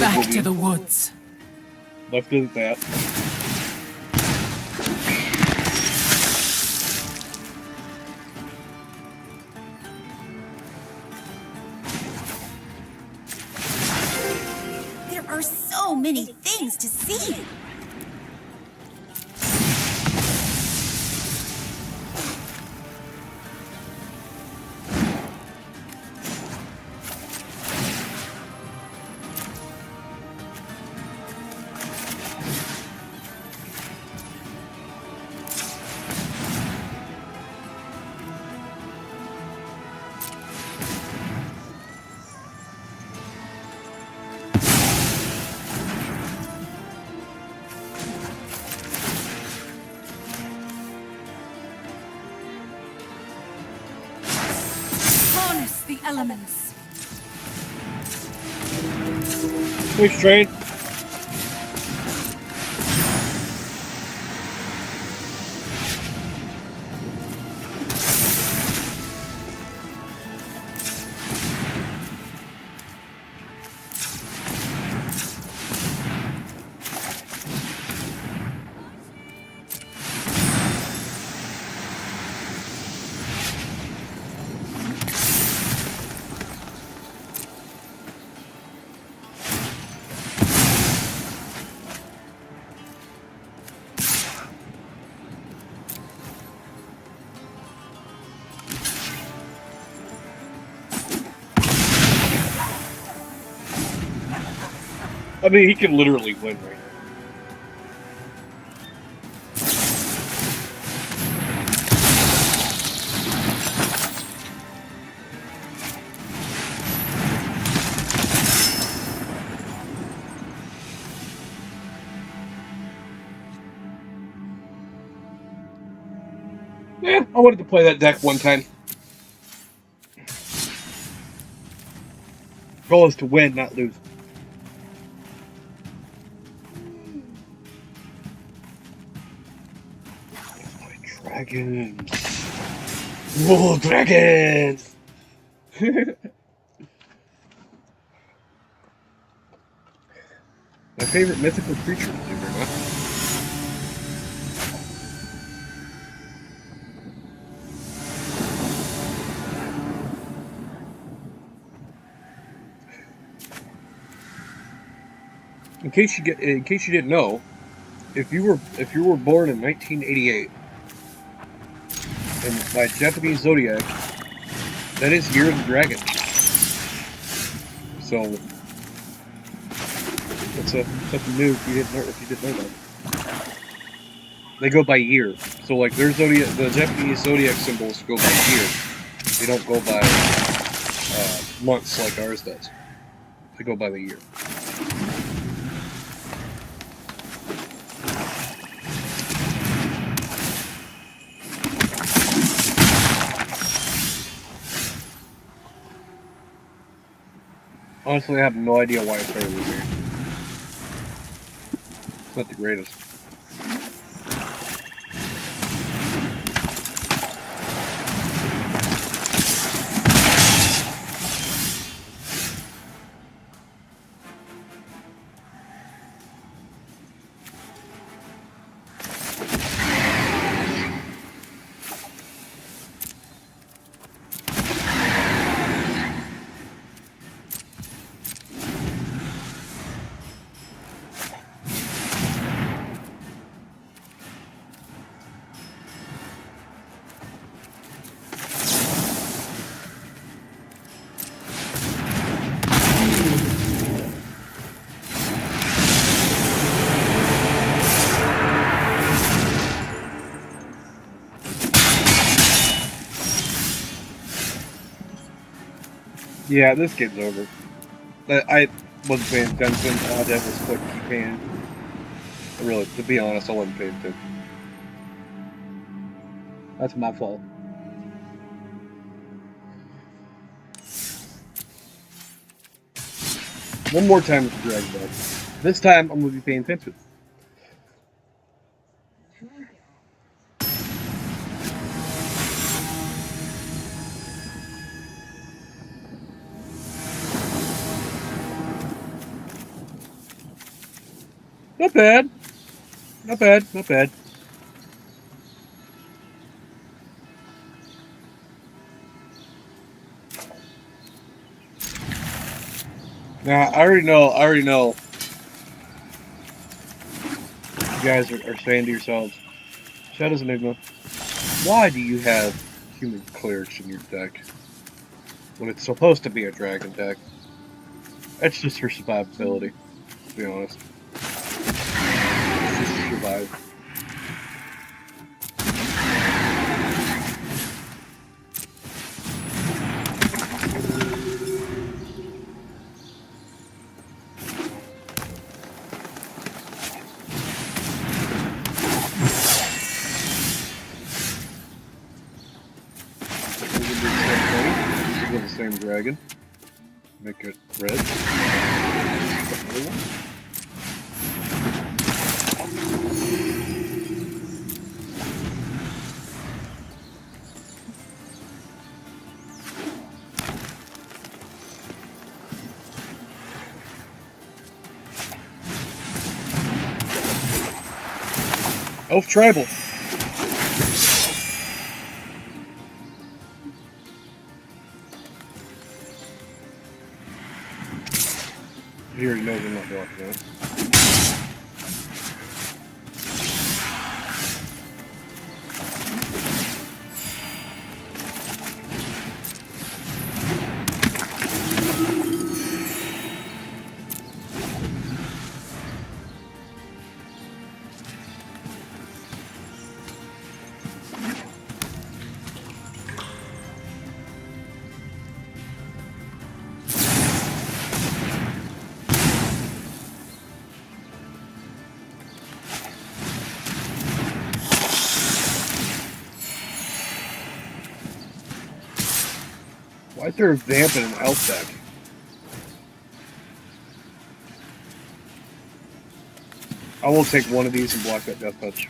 Speaker 4: Back to the woods.
Speaker 2: Left it at that.
Speaker 3: There are so many things to see. Harness the elements.
Speaker 2: Thanks, train. I mean, he can literally win right now. Yeah, I wanted to play that deck one time. Goal is to win, not lose. Dragons. Whoa, dragons! My favorite mythical creature, believe it or not. In case you didn't know, if you were born in 1988 and by Japanese zodiac, that is Year of the Dragon. So that's something new if you didn't know that. They go by year. So like their zodiac, the Japanese zodiac symbols go by year. They don't go by months like ours does. They go by the year. Honestly, I have no idea why I started this game. It's not the greatest. Yeah, this game's over. I wasn't paying attention. All I did was click keypad. Really, to be honest, I wasn't paying attention. That's my fault. One more time with the Dragon Ball. This time I'm going to be paying attention. Not bad. Not bad. Not bad. Now, I already know. You guys are saying to yourselves, Shadows Enigma, why do you have human clerics in your deck when it's supposed to be a dragon deck? That's just for survivability, to be honest. It's just to survive. Same dragon. Make it red. Another one. Elf Tribal. He already knows I'm not blocking that. Why is there a vamp in an elf deck? I will take one of these and block that Death Touch.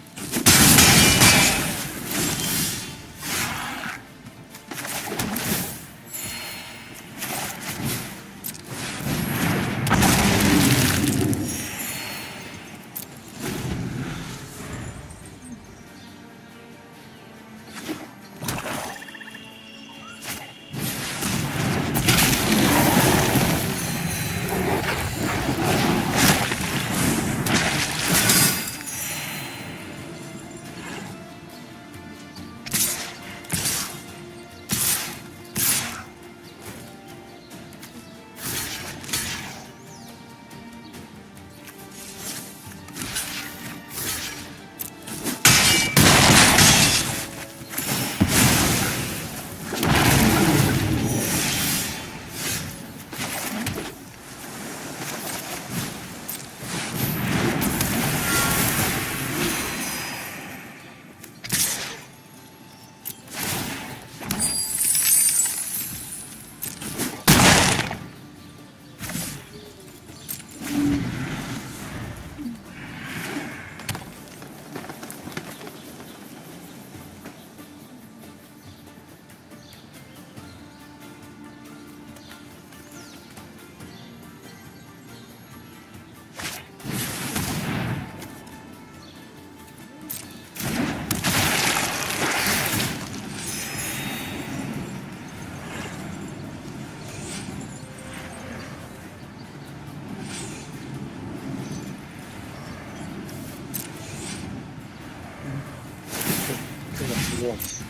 Speaker 2: Once.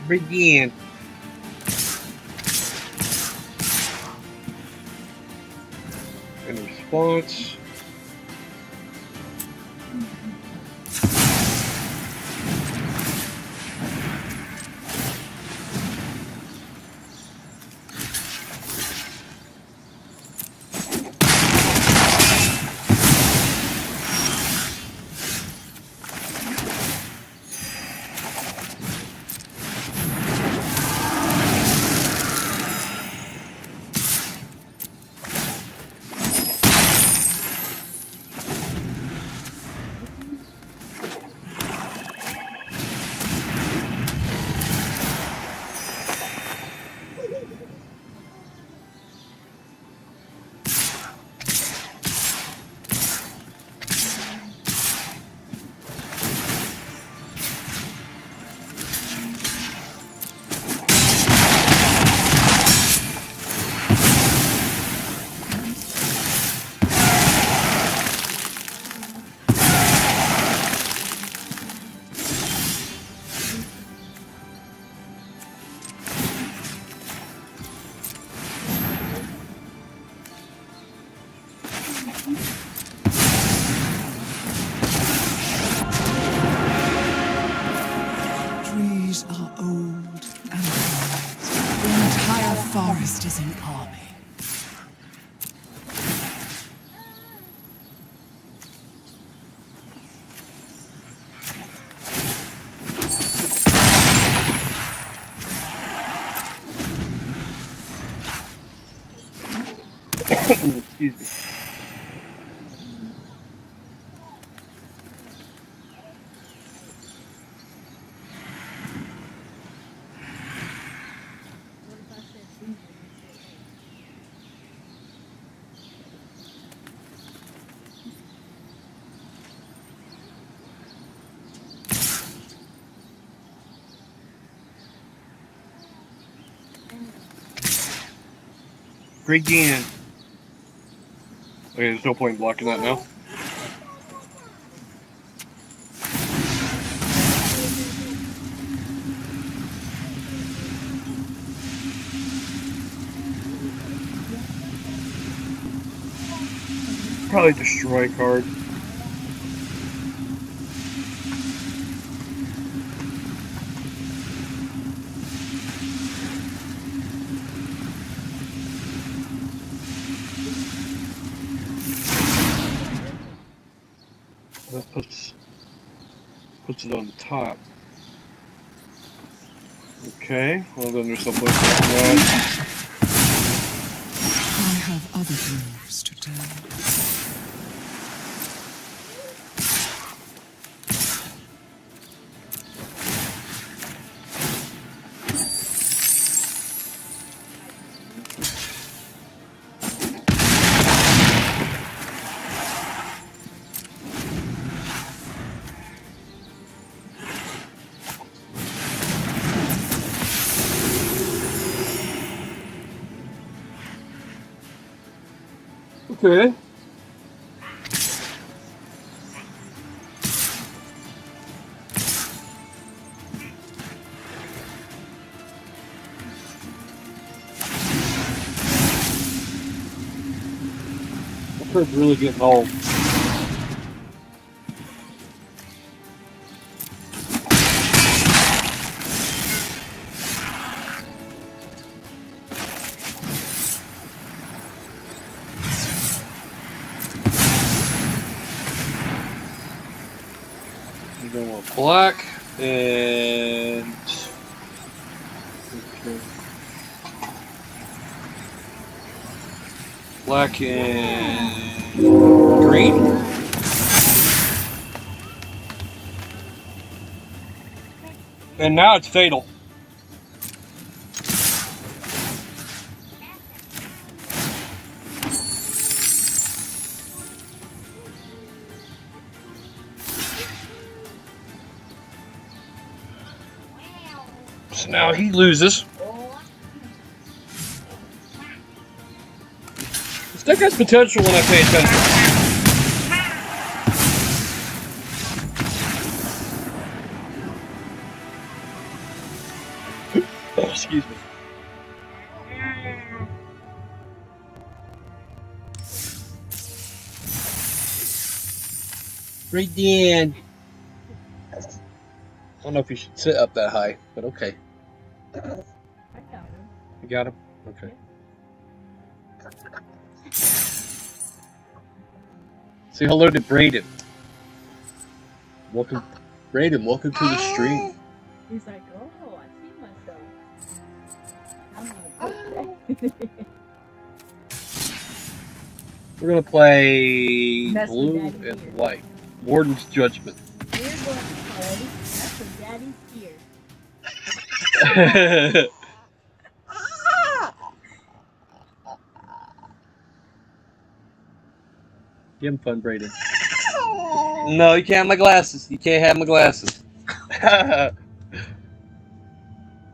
Speaker 2: Begin. In response.
Speaker 4: forest is an army.
Speaker 2: Excuse me.
Speaker 1: What if I said Caesar? You said
Speaker 2: Great again. Okay, there's no point in blocking that now. Probably destroy card. That puts it on the top. Okay, well then there's something like that.
Speaker 4: I have other dreams to tell.
Speaker 2: Okay. That card's really getting old. You're going with black and okay. Black and green. And now it's fatal. So now he loses. This deck has potential when I pay attention. Excuse me. Right then. I don't know if you should sit up that high, but okay.
Speaker 1: I got him.
Speaker 2: You got him? Okay. Say hello to Braden. Welcome, Braden. Welcome to the stream.
Speaker 1: He's like, oh, I see myself. I'm gonna put that.
Speaker 2: We're gonna play
Speaker 1: That's what
Speaker 2: blue
Speaker 1: Daddy
Speaker 2: and
Speaker 1: hears.
Speaker 2: white. Warden's Judgment.
Speaker 1: We're going to play. That's what Daddy's here.
Speaker 2: Give him fun, Braden.
Speaker 5: No, you can't have my glasses. You can't have my glasses.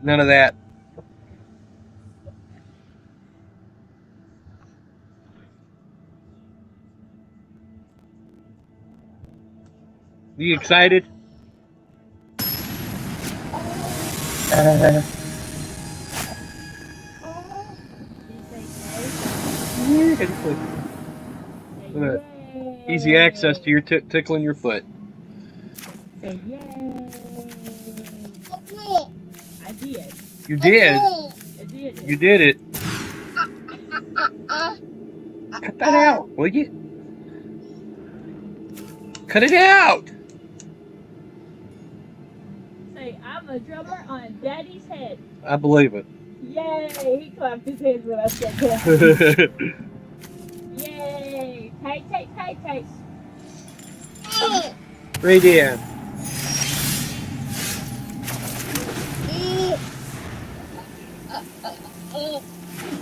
Speaker 2: None of that. You excited? Look at that. Easy access to your tickling your foot.
Speaker 1: Say yay. I did.
Speaker 2: You did.
Speaker 1: I did.
Speaker 2: You did it.
Speaker 5: Cut that out, will you? Cut it out!
Speaker 1: Say, I'm a drummer on Daddy's head.
Speaker 5: I believe it.
Speaker 1: Yay! He clapped his hands when I said that. Yay! Tight, tight, tight, tight.
Speaker 5: Right in.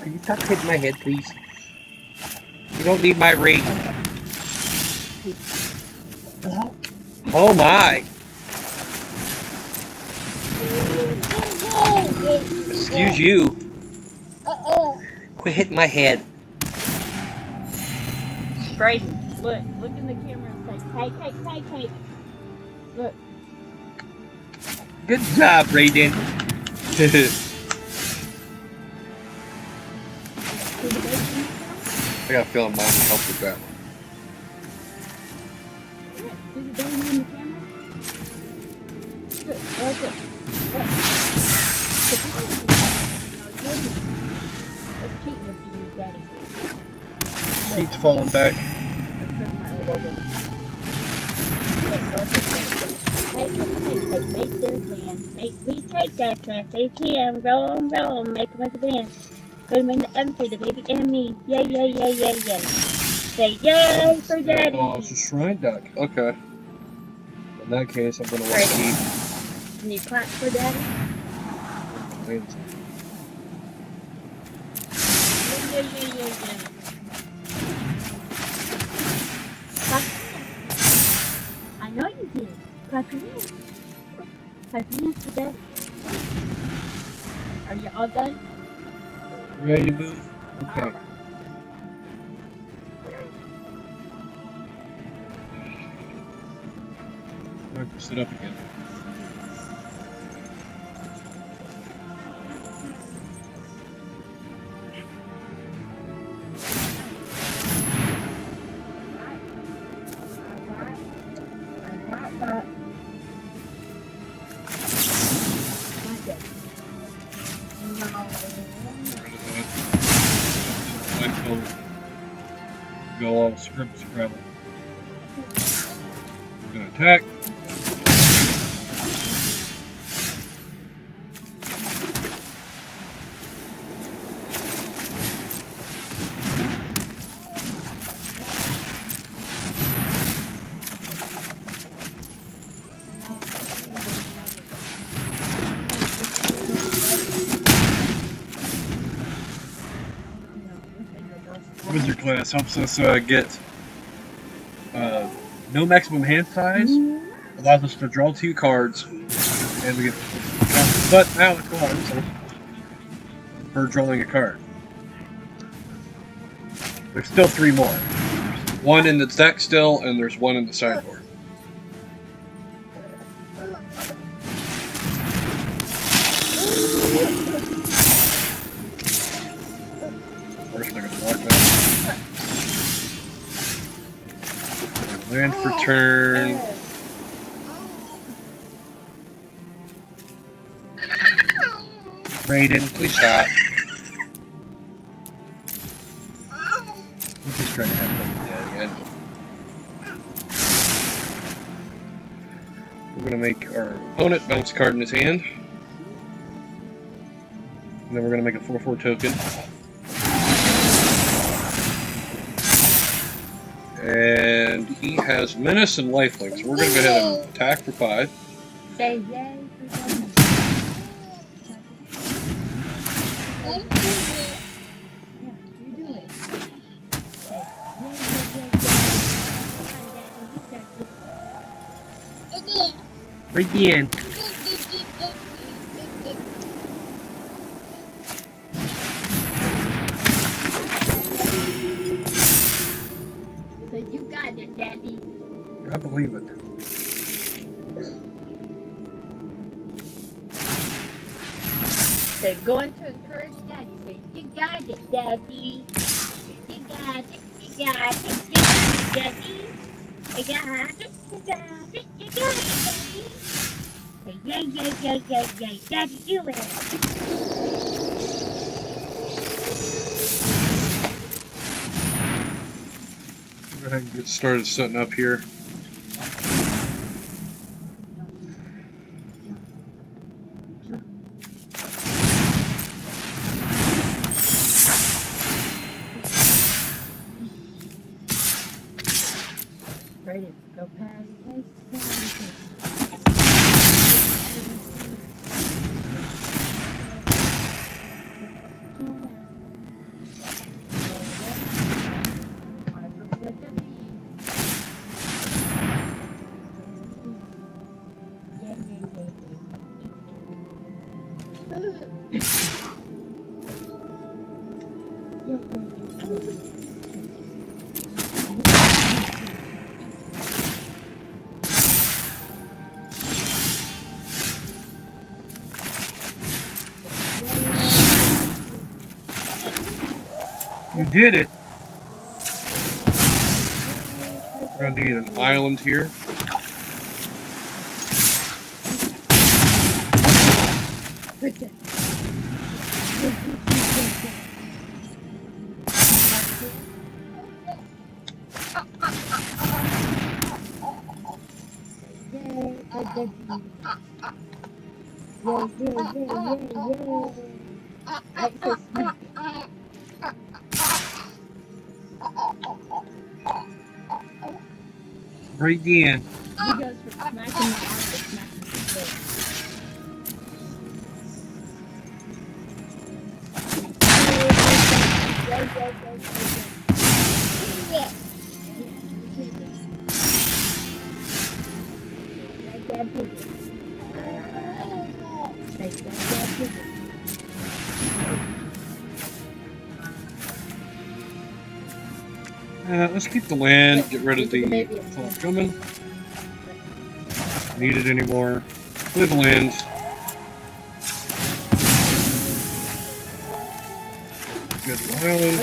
Speaker 5: Can you stop hitting my head, please? You don't need my rate. Oh my! Excuse you. Quit hitting my head.
Speaker 1: Brayden, look in the camera and say, tight, tight, tight, tight. Look.
Speaker 5: Good job, Raiden. I got a feeling Mom can help with that.
Speaker 1: See the baby in the camera? Good. That's it. That's cheating if you use Daddy.
Speaker 2: Seat's falling back.
Speaker 1: Make this band. Please take that track. They can roll, roll, make them like a band. Put them in the oven for the baby and me. Yay, yay, yay, yay, yay. Say yay for Daddy.
Speaker 2: Oh, it's a shrine duck. Okay. In that case, I'm gonna want to eat.
Speaker 1: Can you clap for Daddy?
Speaker 2: Wings.
Speaker 1: Yay, yay, yay, yay, yay. Clap. I know you did. Clap your hands. Clap your hands for Daddy. Are you all done?
Speaker 2: Ready to move? Okay. I have to sit up again. Go all script scrabble. We're gonna attack. Wizard class helps us get no maximum hand size, allows us to draw 2 cards, and we get but now the cards for drawing a card. There's still 3 more. 1 in the deck still, and there's 1 in the sideboard. First, I gotta block that. Land for turn. Raiden, please stop. I'm just trying to have fun with that again. We're gonna make our opponent bounce a card in his hand. And then we're gonna make a 4/4 token. And he has menace and lifelink, so we're going to go ahead and attack for 5.
Speaker 1: Say yay for Daddy. Yeah, you do it.
Speaker 5: Right in.
Speaker 1: You got it, Daddy.
Speaker 2: I believe it.
Speaker 1: They're going to encourage Daddy. Say, you got it, Daddy. You got it, you got it, you got it, Daddy. You got it, you got it, you got it, Daddy. Say, yay, yay, yay, yay, yay, Daddy, do it.
Speaker 2: Go ahead and get started setting up here.
Speaker 1: Ready to go past.
Speaker 2: You did it! We're gonna need an island here. Right again.
Speaker 1: He goes from smacking the arm to smacking the foot.
Speaker 2: Let's keep the land, get rid of the coming. Need it anymore. Clear the land. Get the island.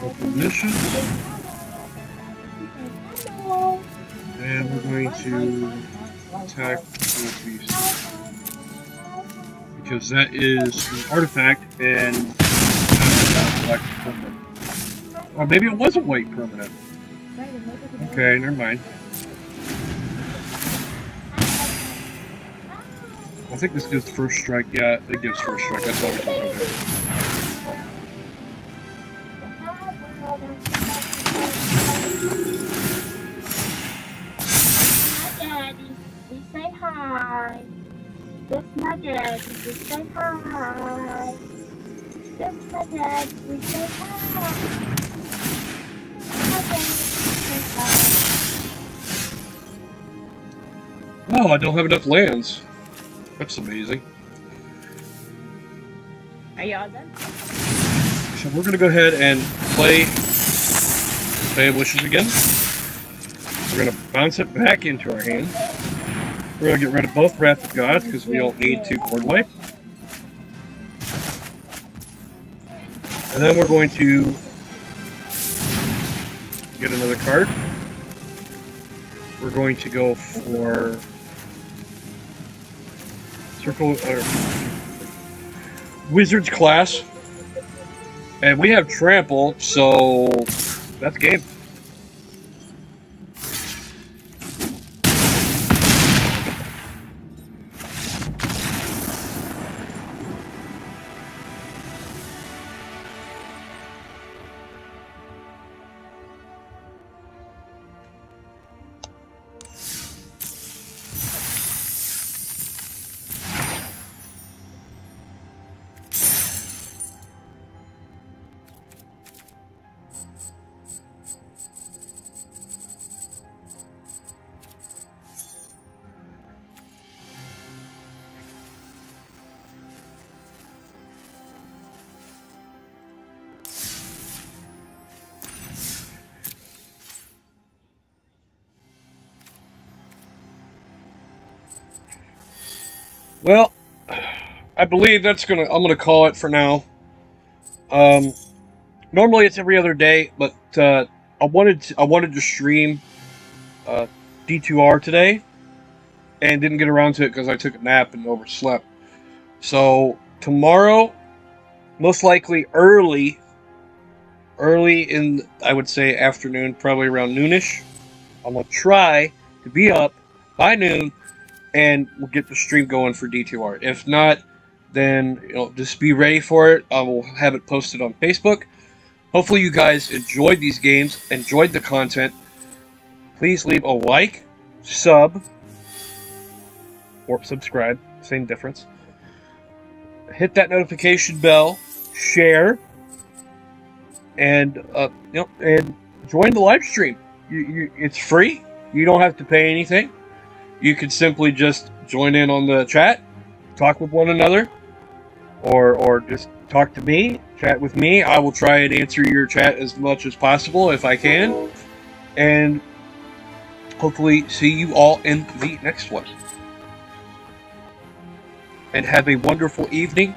Speaker 2: Open mission. And we're going to attack the beast. Because that is an artifact and black permanent. Or maybe it was a white permanent. Okay, never mind. I think this gives first strike. Yeah, it gives first strike. That's all we're talking about.
Speaker 1: Hi, Daddy. We say hi. That's my daddy. We say hi. That's my daddy. We say hi.
Speaker 2: Oh, I don't have enough lands. That's amazing.
Speaker 1: Are y'all done?
Speaker 2: So we're going to go ahead and play Bay of Wishes again. We're going to bounce it back into our hand. We're going to get rid of both Wrath of Gods because we don't need to board wipe. And then we're going to get another card. We're going to go for Circle Wizards class. And we have Trample, so that's game. Well, I believe I'm gonna call it for now. Normally it's every other day, but I wanted to stream D2R today, and didn't get around to it because I took a nap and overslept. So tomorrow, most likely early, early in, I would say, afternoon, probably around noonish. I'm going to try to be up by noon, and we'll get the stream going for D2R. If not, then just be ready for it. I will have it posted on Facebook. Hopefully you guys enjoyed these games, enjoyed the content. Please leave a like, sub, or subscribe, same difference. Hit that notification bell, share, and and join the live stream. It's free. You don't have to pay anything. You can simply just join in on the chat, talk with one another, or just talk to me, chat with me. I will try and answer your chat as much as possible if I can. And hopefully see you all in the next one. And have a wonderful evening.